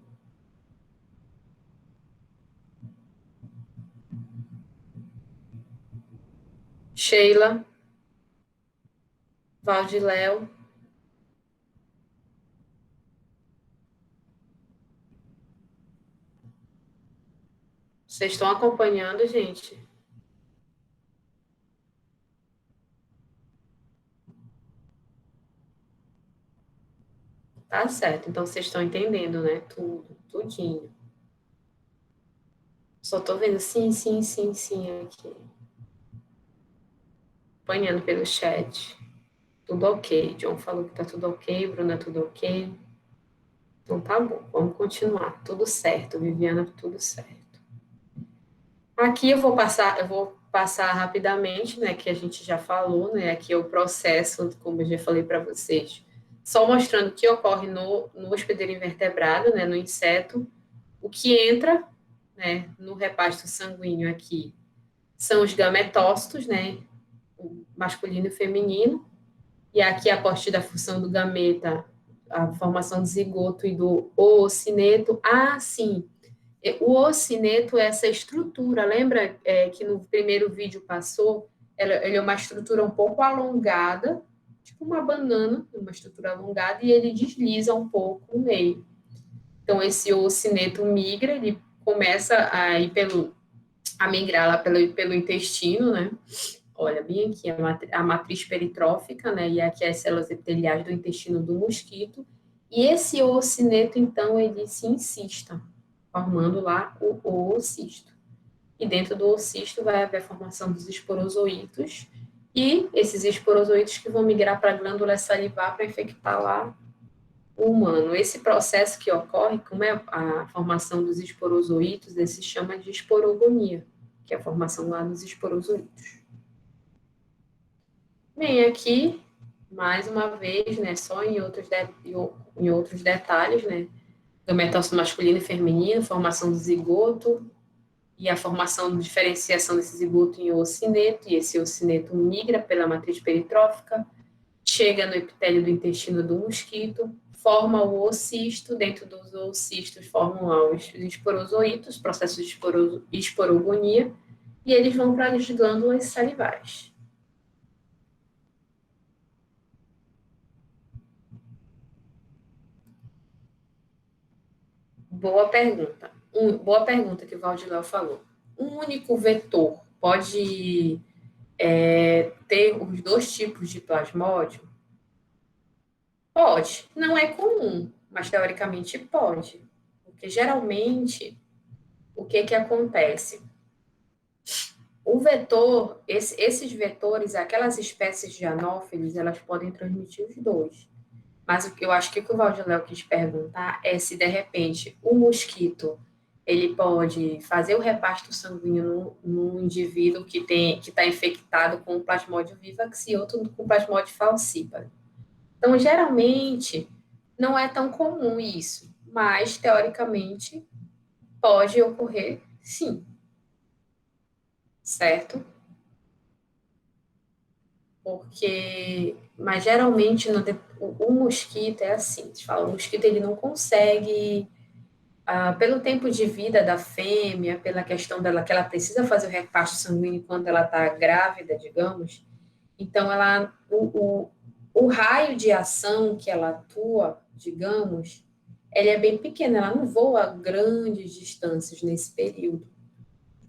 Sheila, Valdiléu, vocês estão acompanhando, gente? Tá certo. Então vocês estão entendendo, né? Tudo, tudinho. Só tô vendo sim, sim, sim, sim aqui. Acompanhando pelo chat. Tudo ok. John falou que tá tudo ok, Bruna, tudo ok. Então tá bom, vamos continuar. Tudo certo, Viviana, tudo certo. Aqui eu vou passar rapidamente, né, que a gente já falou, né, aqui é o processo, como eu já falei para vocês, só mostrando o que ocorre no hospedeiro invertebrado, né, no inseto, o que entra, né, no repasto sanguíneo aqui são os gametócitos, né, o masculino e o feminino, e aqui a partir da função do gameta, a formação do zigoto e do oocineto. Ah, sim, o ocineto é essa estrutura, lembra que no primeiro vídeo passou? Ele é uma estrutura um pouco alongada, tipo uma banana, uma estrutura alongada, e ele desliza um pouco no meio. Então, esse ocineto migra, ele começa a ir a migrar lá pelo intestino, né? Olha, bem aqui a matriz peritrófica, né? E aqui as células epiteliais do intestino do mosquito. E esse oocineto, então, ele se incista, formando lá o oocisto. E dentro do oocisto vai haver a formação dos esporozoítos, e esses esporozoítos que vão migrar para a glândula salivar para infectar lá o humano. Esse processo que ocorre, como é a formação dos esporozoítos, ele se chama de esporogonia, que é a formação lá dos esporozoítos. Bem, aqui, mais uma vez, né, só em outros detalhes, né, gametócito masculino e feminino, formação do zigoto e a formação, diferenciação desse zigoto em oocineto, e esse oocineto migra pela matriz peritrófica, chega no epitélio do intestino do mosquito, forma o oocisto, dentro dos oocistos formam lá os esporozoítos, processo de esporogonia, e eles vão para as glândulas salivares. Boa pergunta que o Valdiléu falou. Um único vetor pode ter os dois tipos de plasmódio? Pode. Não é comum, mas teoricamente pode. Porque geralmente, o que que acontece? O vetor, esses vetores, aquelas espécies de anófeles, elas podem transmitir os dois. Mas o que eu acho que o Valdiléu quis perguntar é se, de repente, o mosquito ele pode fazer o reparto sanguíneo no indivíduo que está infectado com o plasmódio vivax e outro com o plasmódio falciparum. Então, geralmente, não é tão comum isso, mas, teoricamente, pode ocorrer sim, certo? Mas geralmente o mosquito é assim, a gente fala, o mosquito ele não consegue, pelo tempo de vida da fêmea, pela questão dela que ela precisa fazer o reparto sanguíneo quando ela está grávida, digamos, então o raio de ação que ela atua, digamos, ele é bem pequeno, ela não voa grandes distâncias nesse período,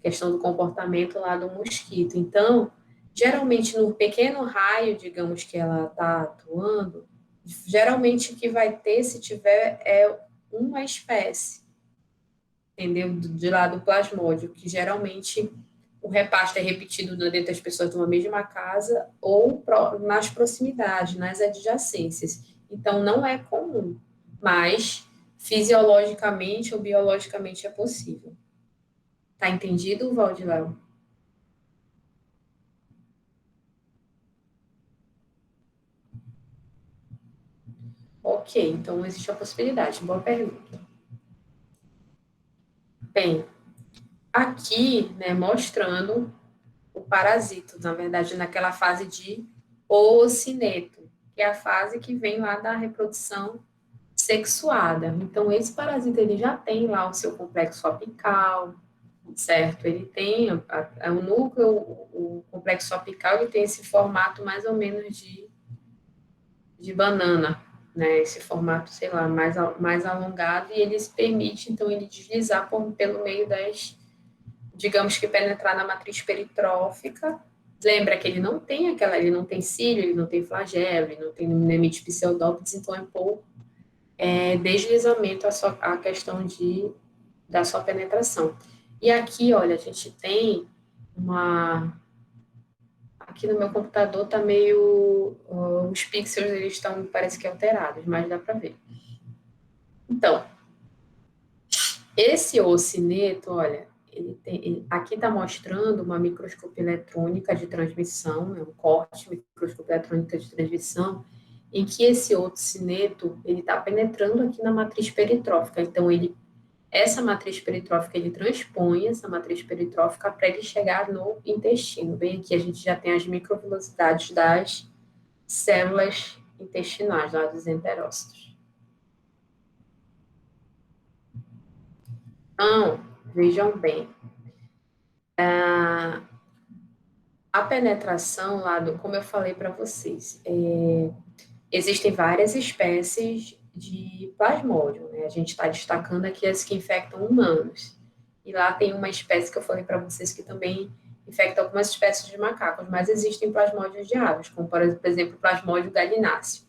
questão do comportamento lá do mosquito. Então, geralmente no pequeno raio, digamos, que ela está atuando, geralmente o que vai ter, se tiver, é uma espécie, entendeu? De lá do plasmódio, que geralmente o repasto é repetido dentro das pessoas de uma mesma casa ou nas proximidades, nas adjacências. Então, não é comum, mas fisiologicamente ou biologicamente é possível. Tá entendido, Valdilau? Ok, então existe a possibilidade. Boa pergunta. Bem, aqui, né, mostrando o parasito, na verdade, naquela fase de oocineto, que é a fase que vem lá da reprodução sexuada. Então, esse parasita, ele já tem lá o seu complexo apical, certo? Ele tem o núcleo, o complexo apical, ele tem esse formato mais ou menos de banana, né? Esse formato, sei lá, mais alongado, e ele se permite, então, ele deslizar pelo meio digamos que penetrar na matriz peritrófica. Lembra que ele não tem cílio, ele não tem flagelo, ele não tem nemite pseudópodes, então é pouco deslizamento a questão da sua penetração. E aqui, olha, a gente tem uma. Aqui no meu computador tá meio. Os pixels eles estão, parece que alterados, mas dá para ver. Então, esse ocineto, olha, aqui está mostrando uma microscopia eletrônica de transmissão, é um corte de microscopia eletrônica de transmissão, em que esse ocineto ele está penetrando aqui na matriz peritrófica. Então, essa matriz peritrófica, ele transpõe essa matriz peritrófica para ele chegar no intestino. Bem aqui a gente já tem as microvelocidades das células intestinais, lá dos enterócitos. Então, vejam bem, a penetração lá como eu falei para vocês, existem várias espécies de plasmódio, né? A gente está destacando aqui as que infectam humanos. E lá tem uma espécie que eu falei para vocês que também infecta algumas espécies de macacos, mas existem plasmódios de aves, como por exemplo o plasmódio galináceo,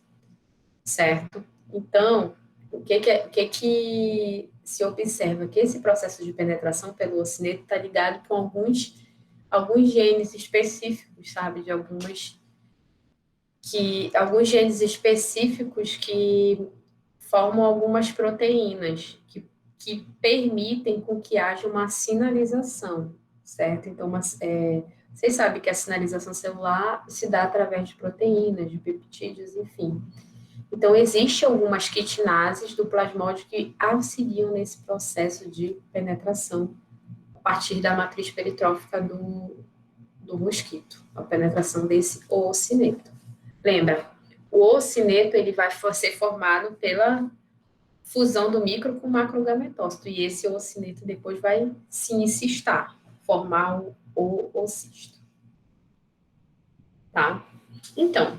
certo? Então, o que que se observa? Que esse processo de penetração pelo ocineto está ligado com alguns genes específicos, sabe? Alguns genes específicos que formam algumas proteínas que permitem com que haja uma sinalização, certo? Então, vocês sabem que a sinalização celular se dá através de proteínas, de peptídeos, enfim. Então, existem algumas quitinases do plasmódio que auxiliam nesse processo de penetração a partir da matriz peritrófica do mosquito, a penetração desse oocineto. Lembra, o oocineto ele vai ser formado pela fusão do micro com o macrogametócito, e esse oocineto depois vai se incistar, formar o oocisto. Tá? Então,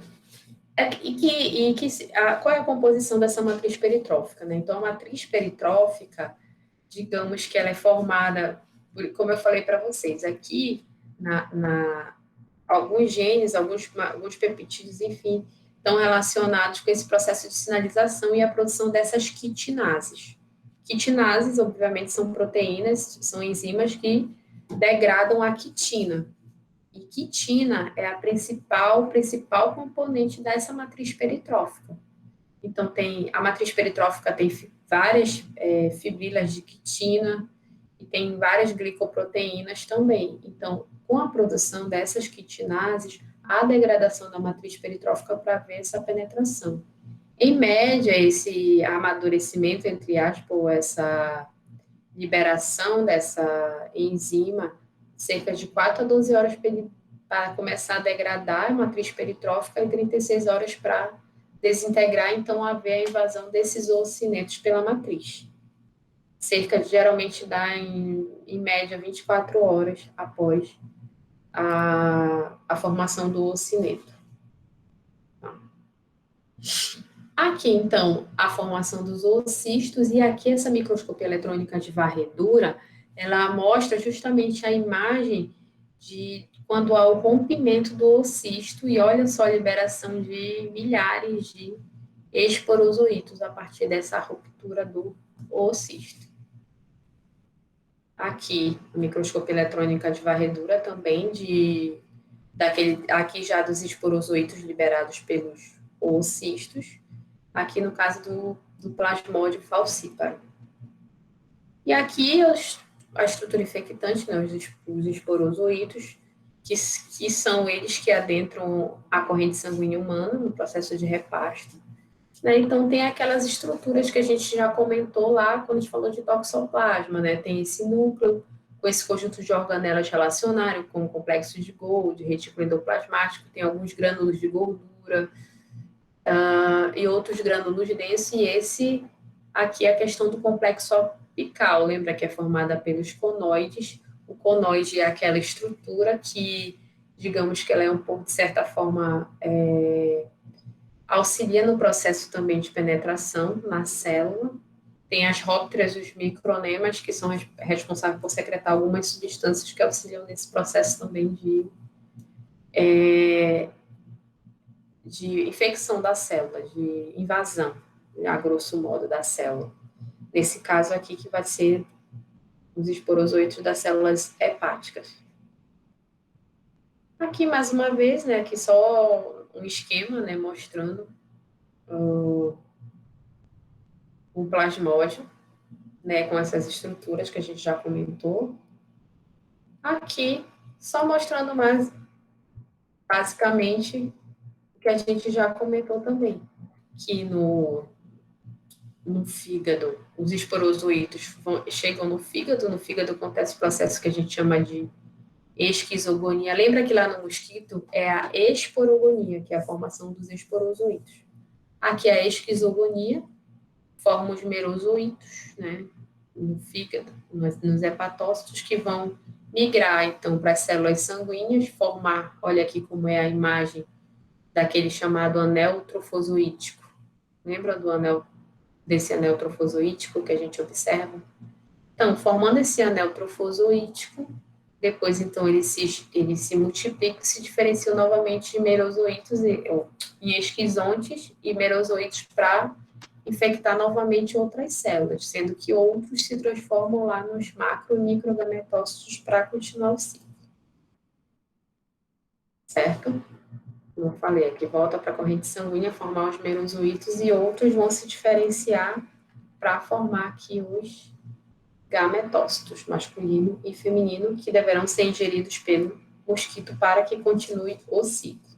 qual é a composição dessa matriz peritrófica? Né? Então, a matriz peritrófica, digamos que ela é formada, como eu falei para vocês, aqui alguns genes, alguns peptídeos, enfim, estão relacionados com esse processo de sinalização e a produção dessas quitinases. Quitinases, obviamente, são proteínas, são enzimas que degradam a quitina. E quitina é a principal componente dessa matriz peritrófica. Então, a matriz peritrófica tem várias fibrilas de quitina e tem várias glicoproteínas também. Então, com a produção dessas quitinases, a degradação da matriz peritrófica para ver essa penetração. Em média, esse amadurecimento, entre aspas, ou essa liberação dessa enzima, cerca de 4 a 12 horas para começar a degradar a matriz peritrófica e 36 horas para desintegrar, então haver a invasão desses oocinetos pela matriz. Geralmente dá em média 24 horas após a formação do oocineto. Aqui, então, a formação dos oocistos, e aqui essa microscopia eletrônica de varredura, ela mostra justamente a imagem de quando há o rompimento do oocisto, e olha só a liberação de milhares de esporozoítos a partir dessa ruptura do oocisto. Aqui, a microscopia eletrônica de varredura também, aqui já dos esporozoítos liberados pelos oocistos, aqui no caso do plasmódio falcíparo. E aqui a estrutura infectante, né, os esporozoítos, que são eles que adentram a corrente sanguínea humana no processo de repasto. Né? Então, tem aquelas estruturas que a gente já comentou lá quando a gente falou de toxoplasma, né? Tem esse núcleo com esse conjunto de organelas relacionários, como complexo de Golgi, retículo endoplasmático, tem alguns grânulos de gordura, e outros grânulos densos, e esse aqui é a questão do complexo apical, lembra que é formada pelos conoides. O conoide é aquela estrutura que, digamos que ela é um pouco, de certa forma, auxilia no processo também de penetração na célula. Tem as rópteras, os micronemas, que são responsáveis por secretar algumas substâncias que auxiliam nesse processo também de infecção da célula, de invasão, a grosso modo, da célula. Nesse caso aqui, que vai ser os esporozoitos das células hepáticas. Aqui, mais uma vez, né, aqui só um esquema, né, mostrando o plasmódio, né, com essas estruturas que a gente já comentou. Aqui, só mostrando mais, basicamente, o que a gente já comentou também, que no fígado, os esporozoítos chegam no fígado acontece o processo que a gente chama de esquizogonia. Lembra que lá no mosquito é a esporogonia, que é a formação dos esporozoítos. Aqui é a esquizogonia, forma os merozoítos, né, no fígado, nos hepatócitos, que vão migrar, então, para as células sanguíneas, formar, olha aqui como é a imagem daquele chamado anel trofozoítico. Lembra desse anel trofozoítico que a gente observa? Então, formando esse anel trofozoítico, depois, então, ele se multiplica e se diferencia novamente de merozoítos em esquizontes e merozoítos para infectar novamente outras células, sendo que outros se transformam lá nos macro e microgametócitos para continuar o ciclo. Certo? Como eu falei, aqui volta para a corrente sanguínea formar os merozoítos e outros vão se diferenciar para formar aqui os gametócitos, masculino e feminino, que deverão ser ingeridos pelo mosquito para que continue o ciclo.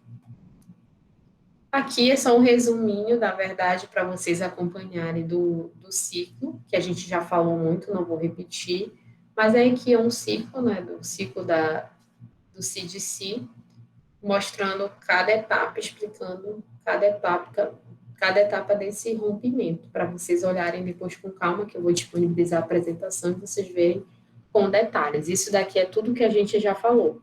Aqui é só um resuminho, na verdade, para vocês acompanharem do ciclo, que a gente já falou muito, não vou repetir, mas é que é um ciclo, né, do ciclo do CDC, mostrando cada etapa, explicando cada etapa desse rompimento, para vocês olharem depois com calma, que eu vou disponibilizar a apresentação e vocês verem com detalhes. Isso daqui é tudo que a gente já falou.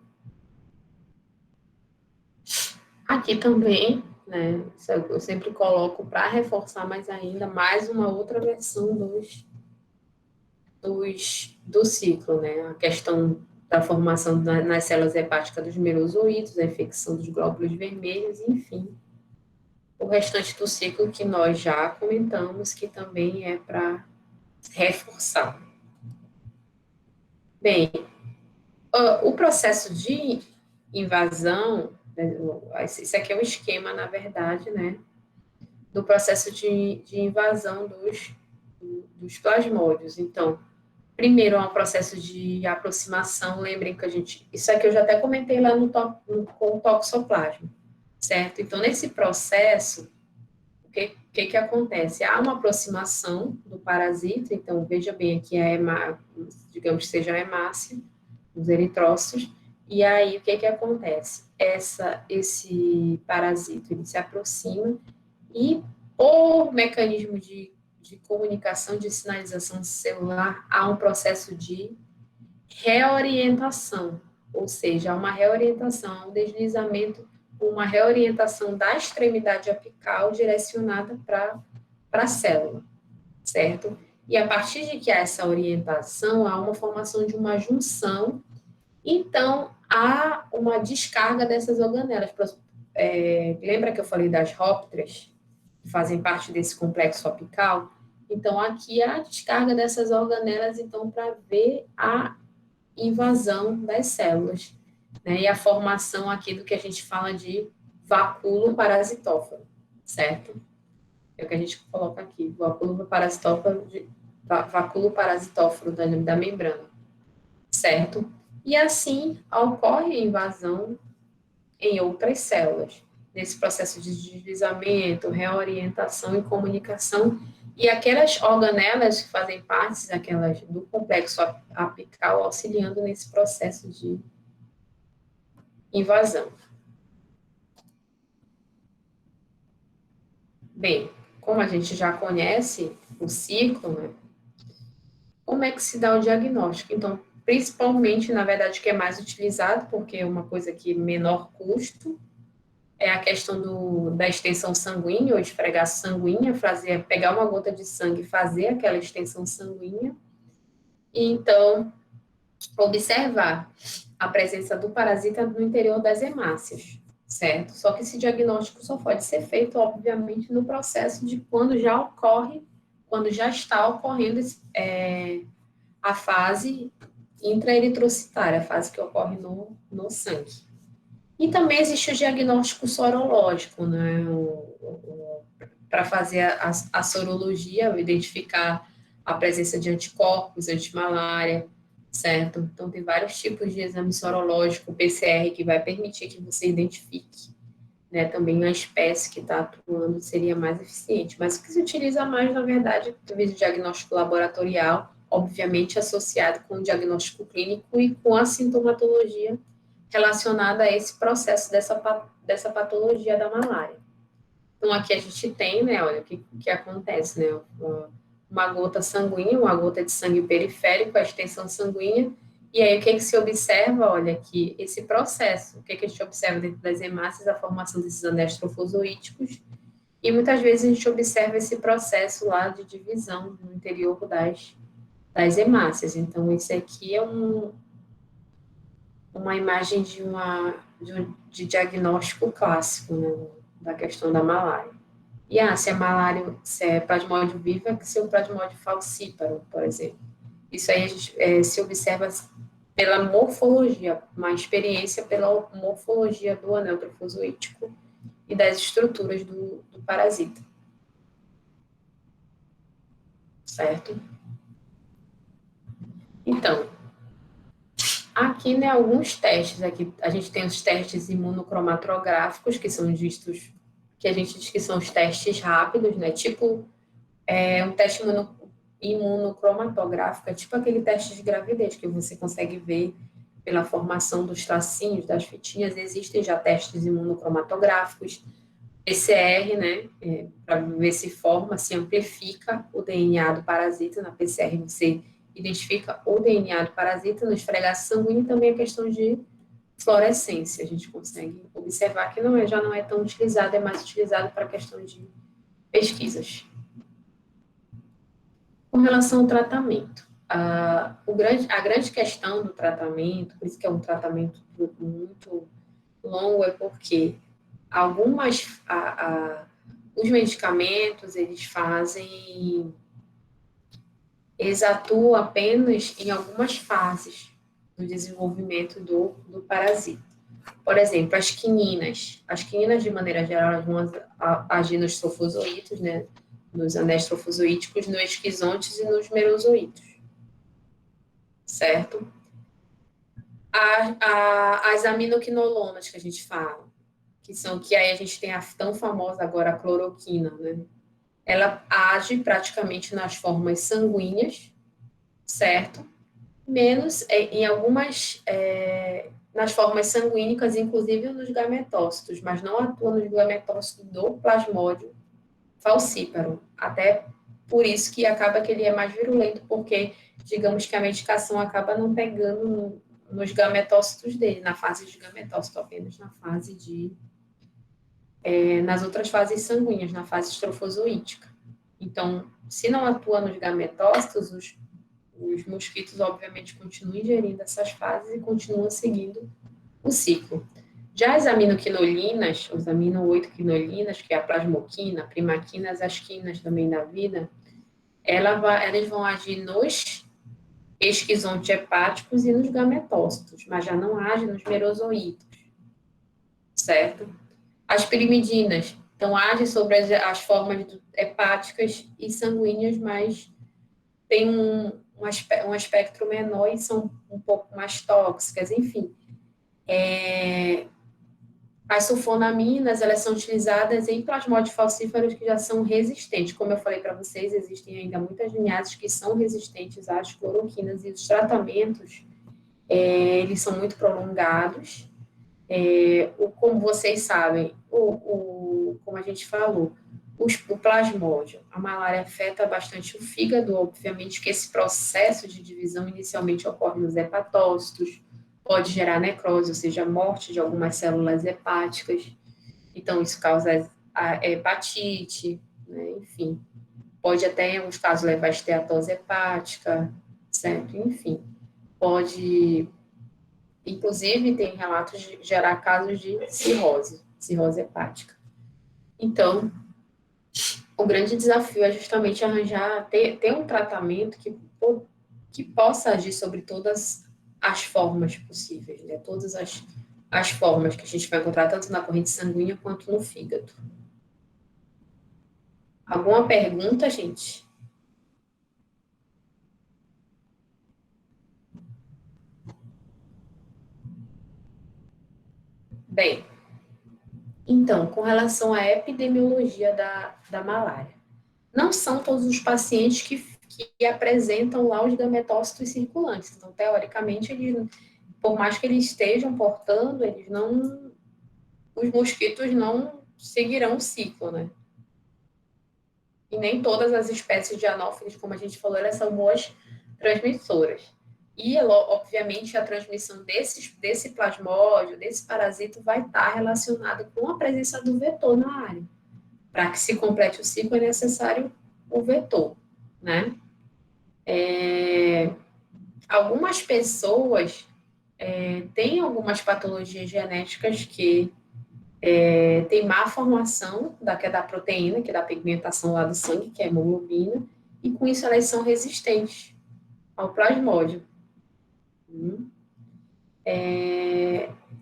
Aqui também, né, eu sempre coloco para reforçar mais ainda, mais uma outra versão do ciclo, né, a questão da formação nas células hepáticas dos merozoítos, a infecção dos glóbulos vermelhos, enfim, o restante do ciclo que nós já comentamos, que também é para reforçar. Bem, o processo de invasão, né, isso aqui é o esquema, na verdade, né, do processo de invasão dos plasmódios. Então, primeiro é um processo de aproximação, lembrem que isso aqui eu já até comentei lá com o toxoplasma, certo? Então, nesse processo, o que acontece? Há uma aproximação do parasita, então veja bem aqui digamos que seja a hemácia, os eritrócitos, e aí o que acontece? Esse parasito ele se aproxima e por mecanismo de comunicação, de sinalização celular, há um processo de reorientação, ou seja, há uma reorientação, um deslizamento, uma reorientação da extremidade apical direcionada para a célula, certo? E a partir de que há essa orientação, há uma formação de uma junção, então há uma descarga dessas organelas. Lembra que eu falei das rópteras, que fazem parte desse complexo apical? Então, aqui há a descarga dessas organelas, então, para ver a invasão das células, né? E a formação aqui do que a gente fala de vacúolo parasitóforo, certo? É o que a gente coloca aqui, vacúolo parasitóforo da membrana, certo? E assim ocorre a invasão em outras células, nesse processo de deslizamento, reorientação e comunicação, e aquelas organelas que fazem parte daquelas do complexo apical auxiliando nesse processo de invasão. Bem, como a gente já conhece o ciclo, né, como é que se dá o diagnóstico? Então, principalmente, na verdade, que é mais utilizado, porque é uma coisa que menor custo, é a questão da extensão sanguínea, ou esfregar sanguínea, pegar uma gota de sangue e fazer aquela extensão sanguínea, e então observar a presença do parasita no interior das hemácias, certo? Só que esse diagnóstico só pode ser feito, obviamente, no processo de quando já está ocorrendo a fase intraeritrocitária, a fase que ocorre no sangue. E também existe o diagnóstico sorológico, né? Para fazer a sorologia, identificar a presença de anticorpos, antimalária, certo? Então, tem vários tipos de exame sorológico, PCR, que vai permitir que você identifique, né? Também a espécie que está atuando seria mais eficiente. Mas o que se utiliza mais, na verdade, talvez o diagnóstico laboratorial, obviamente associado com o diagnóstico clínico e com a sintomatologia relacionada a esse processo dessa patologia da malária. Então, aqui a gente tem, né, olha, o que acontece, né, uma gota sanguínea, uma gota de sangue periférico, a extensão sanguínea, e aí o que se observa, olha, que esse processo, o que a gente observa dentro das hemácias, a formação desses anéis trofozoíticos, e muitas vezes a gente observa esse processo lá de divisão no interior das hemácias. Então, isso aqui é uma imagem de diagnóstico clássico, né, da questão da malária. E se é plasmódio vivo, é que se é um plasmódio falcíparo, por exemplo. Isso aí a gente se observa pela morfologia, uma experiência pela morfologia do anel trofozoítico e das estruturas do parasita. Certo? Então, aqui, né, alguns testes. Aqui a gente tem os testes imunocromatográficos, que são vistos que a gente diz que são os testes rápidos, né? Tipo, um teste imunocromatográfico, é tipo aquele teste de gravidez que você consegue ver pela formação dos tracinhos, das fitinhas. Existem já testes imunocromatográficos, PCR, né? Para ver se forma, se amplifica o DNA do parasita. Na PCR você identifica o DNA do parasita, no esfregaço sanguíneo também a questão de fluorescência. A gente consegue observar que já não é tão utilizado, é mais utilizado para a questão de pesquisas. Com relação ao tratamento, a grande questão do tratamento, por isso que é um tratamento muito longo, é porque os medicamentos, eles atuam apenas em algumas fases do desenvolvimento do parasita. Por exemplo, as quininas, de maneira geral, elas vão agir nos trofozoítos, né, nos anéis trofozoíticos, nos esquizontes e nos merozoítos, certo? As aminoquinolonas que a gente fala, que aí a gente tem a tão famosa agora a cloroquina, né? Ela age praticamente nas formas sanguíneas, certo? Menos em algumas, nas formas sanguínicas, inclusive nos gametócitos, mas não atua nos gametócitos do plasmódio falciparum. Até por isso que acaba que ele é mais virulento, porque digamos que a medicação acaba não pegando nos gametócitos dele, na fase de gametócito, apenas na fase nas outras fases sanguíneas, na fase estrofozoítica. Então, se não atua nos gametócitos, os mosquitos, obviamente, continuam ingerindo essas fases e continuam seguindo o ciclo. Já as aminoquinolinas, os amino-8-quinolinas, que é a plasmoquina, a primaquina, as asquinas também da vida, elas vão agir nos esquizontes hepáticos e nos gametócitos, mas já não agem nos merozoítos, certo? As pirimidinas, então, agem sobre as formas hepáticas e sanguíneas, mas tem um espectro menor e são um pouco mais tóxicas, enfim. As sulfonaminas, elas são utilizadas em plasmódios falcíferos que já são resistentes. Como eu falei para vocês, existem ainda muitas linhagens que são resistentes às cloroquinas e os tratamentos, eles são muito prolongados. Como vocês sabem, como a gente falou, o plasmódio, a malária afeta bastante o fígado, obviamente que esse processo de divisão inicialmente ocorre nos hepatócitos, pode gerar necrose, ou seja, morte de algumas células hepáticas, então isso causa a hepatite, né? Enfim, pode até em alguns casos levar a esteatose hepática, certo? Enfim, pode, inclusive tem relatos de gerar casos de cirrose hepática. Então, o grande desafio é justamente ter um tratamento que possa agir sobre todas as formas possíveis, né? Todas as formas que a gente vai encontrar, tanto na corrente sanguínea quanto no fígado. Alguma pergunta, gente? Bem, então, com relação à epidemiologia da malária, não são todos os pacientes que apresentam lá os gametócitos circulantes. Então, teoricamente, por mais que eles estejam portando, os mosquitos não seguirão o ciclo, né? E nem todas as espécies de anófilis, como a gente falou, elas são boas transmissoras. E, obviamente, a transmissão desse plasmódio, desse parasito, vai estar relacionada com a presença do vetor na área. Para que se complete o ciclo, é necessário o vetor, né? Algumas pessoas têm algumas patologias genéticas que tem má formação que é da proteína, que é da pigmentação lá do sangue, que é a hemoglobina, e com isso elas são resistentes ao plasmódio.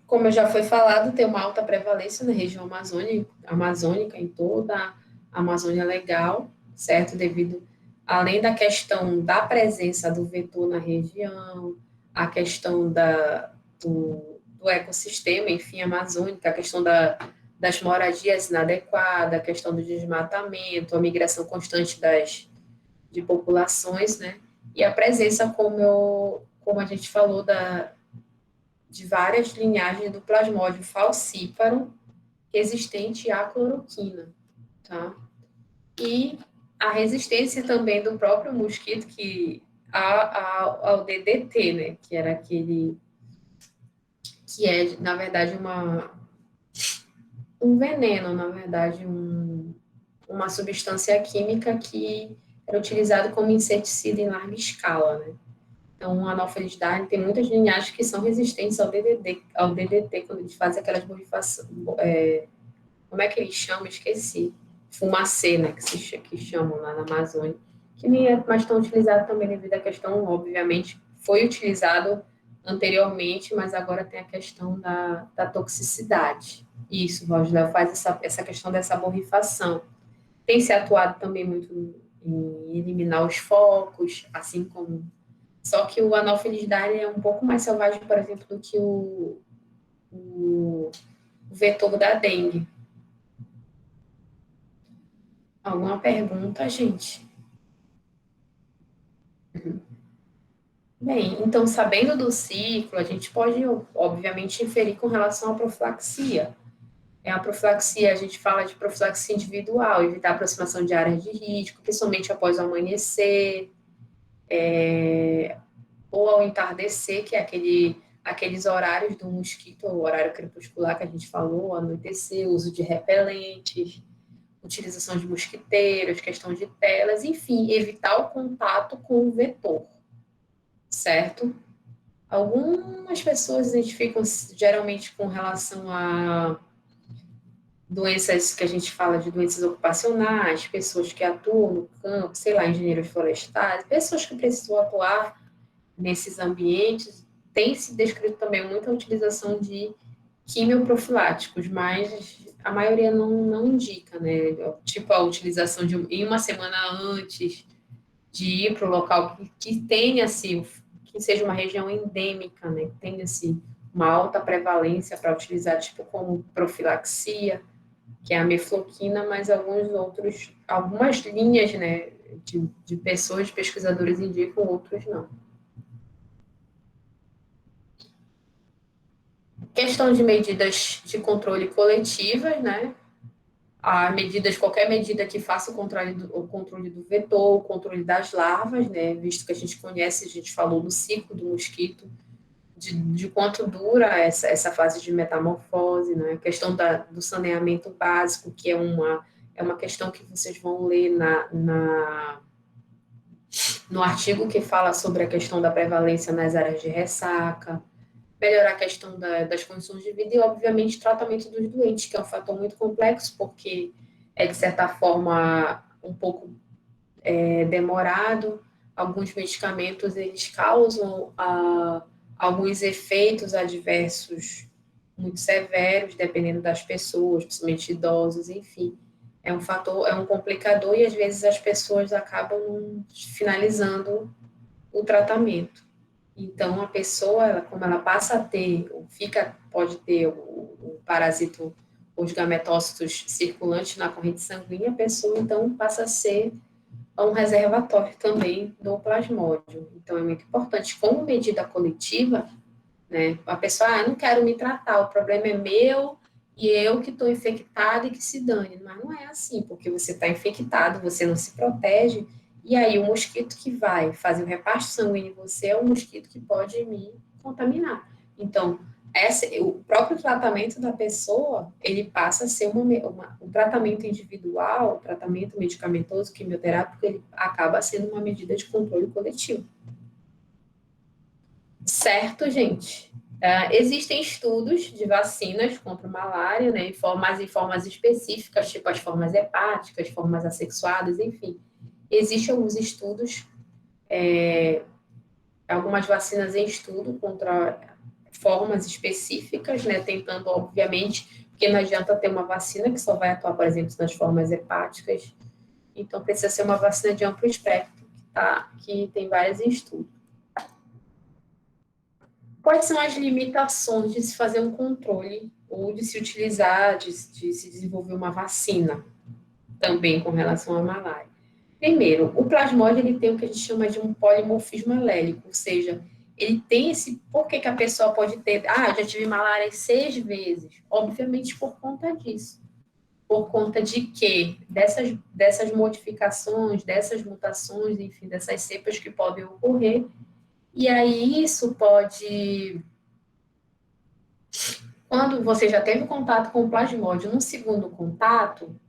Como já foi falado, tem uma alta prevalência na região amazônica, em toda a Amazônia Legal, certo? Além da questão da presença do vetor na região, a questão do ecossistema, enfim, amazônica, a questão das moradias inadequadas, a questão do desmatamento, a migração constante de populações, né? E a presença, como a gente falou, de várias linhagens do plasmódio falcíparo resistente à cloroquina, tá? E a resistência também do próprio mosquito ao DDT, né? Que era aquele que é, na verdade, um veneno, na verdade, uma substância química que era utilizado como inseticida em larga escala, né? Então, a anofelidae tem muitas linhagens que são resistentes ao DDT quando eles fazem aquelas borrifações, como é que eles chamam? Esqueci. Fumacê, né, que chamam lá na Amazônia, que nem é mais tão utilizado também devido à questão, obviamente, foi utilizado anteriormente, mas agora tem a questão da toxicidade. Isso, o Roger faz essa questão dessa borrifação. Tem se atuado também muito em eliminar os focos, assim como... Só que o Anopheles dare é um pouco mais selvagem, por exemplo, do que o vetor da dengue. Alguma pergunta, gente? Bem, então, sabendo do ciclo, a gente pode, obviamente, inferir com relação à profilaxia. A profilaxia, a gente fala de profilaxia individual, evitar a aproximação de áreas de risco, principalmente após o amanhecer, ou ao entardecer, que é aqueles horários do mosquito, o horário crepuscular que a gente falou, anoitecer, uso de repelentes, utilização de mosquiteiros, questão de telas, enfim, evitar o contato com o vetor, certo? Algumas pessoas identificam geralmente com relação a doenças que a gente fala de doenças ocupacionais, pessoas que atuam no campo, sei lá, engenheiros florestais, pessoas que precisam atuar nesses ambientes, tem se descrito também muita utilização de quimioprofiláticos, mas a maioria não indica, né? Tipo a utilização em uma semana antes de ir para o local que tenha assim, que seja uma região endêmica, né? Que tenha assim, uma alta prevalência para utilizar, tipo como profilaxia, que é a mefloquina, mas algumas linhas, né, de pessoas, de pesquisadores indicam, outros não. Questão de medidas de controle coletivas, né? Qualquer medida que faça o controle do vetor, o controle das larvas, né? Visto que a gente conhece, a gente falou do ciclo do mosquito, de quanto dura essa fase de metamorfose, né? A questão do saneamento básico, que é uma questão que vocês vão ler no artigo que fala sobre a questão da prevalência nas áreas de ressaca, melhorar a questão das condições de vida e, obviamente, tratamento dos doentes, que é um fator muito complexo, porque é, de certa forma, um pouco demorado. Alguns medicamentos, eles causam alguns efeitos adversos muito severos, dependendo das pessoas, principalmente idosos, enfim. É um fator, é um complicador e, às vezes, as pessoas acabam finalizando o tratamento. Então, a pessoa, como ela passa a ter, pode ter o parasito, os gametócitos circulantes na corrente sanguínea, a pessoa, então, passa a ser um reservatório também do plasmódio. Então, é muito importante. Como medida coletiva, né, a pessoa, eu não quero me tratar, o problema é meu e eu que estou infectada e que se dane. Mas não é assim, porque você está infectado, você não se protege, e aí o mosquito que vai fazer o repasto sanguíneo em você é o mosquito que pode me contaminar. Então, o próprio tratamento da pessoa, ele passa a ser um tratamento individual, um tratamento medicamentoso, quimioterápico, ele acaba sendo uma medida de controle coletivo. Certo, gente? Existem estudos de vacinas contra malária, né, mas em formas específicas, tipo as formas hepáticas, formas assexuadas, enfim. Existem alguns estudos, algumas vacinas em estudo contra formas específicas, né, tentando, obviamente, porque não adianta ter uma vacina que só vai atuar, por exemplo, nas formas hepáticas, então precisa ser uma vacina de amplo espectro, que tem vários estudos. Quais são as limitações de se fazer um controle ou de se utilizar, de se desenvolver uma vacina também com relação à malária. Primeiro, o plasmódio ele tem o que a gente chama de um polimorfismo alélico, ou seja, ele tem esse. Por que que a pessoa pode ter. Ah, já tive malária 6 vezes. Obviamente por conta disso. Por conta de que dessas modificações, dessas mutações, enfim, dessas cepas que podem ocorrer. E aí isso pode. Quando você já teve contato com o plasmódio, no segundo contato,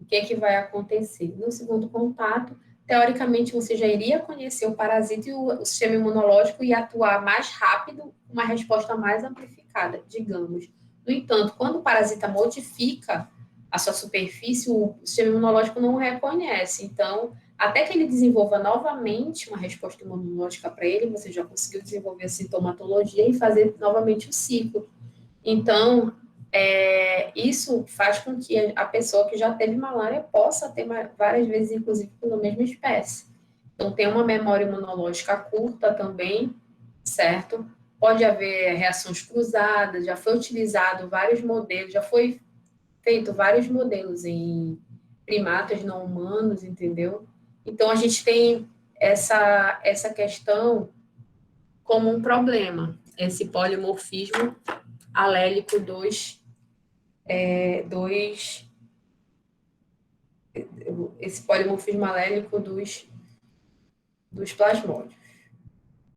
o que é que vai acontecer? No segundo contato, teoricamente, você já iria conhecer o parasita e o sistema imunológico ia atuar mais rápido, uma resposta mais amplificada, digamos. No entanto, quando o parasita modifica a sua superfície, o sistema imunológico não o reconhece. Então, até que ele desenvolva novamente uma resposta imunológica para ele, você já conseguiu desenvolver a sintomatologia e fazer novamente o ciclo. Então, isso faz com que a pessoa que já teve malária possa ter várias vezes, inclusive, pela mesma espécie. Então, tem uma memória imunológica curta também, certo? Pode haver reações cruzadas, já foi utilizado vários modelos, já foi feito vários modelos em primatas não humanos, entendeu? Então, a gente tem essa questão como um problema, esse polimorfismo alélico dos esse polimorfismo alélico dos plasmódios.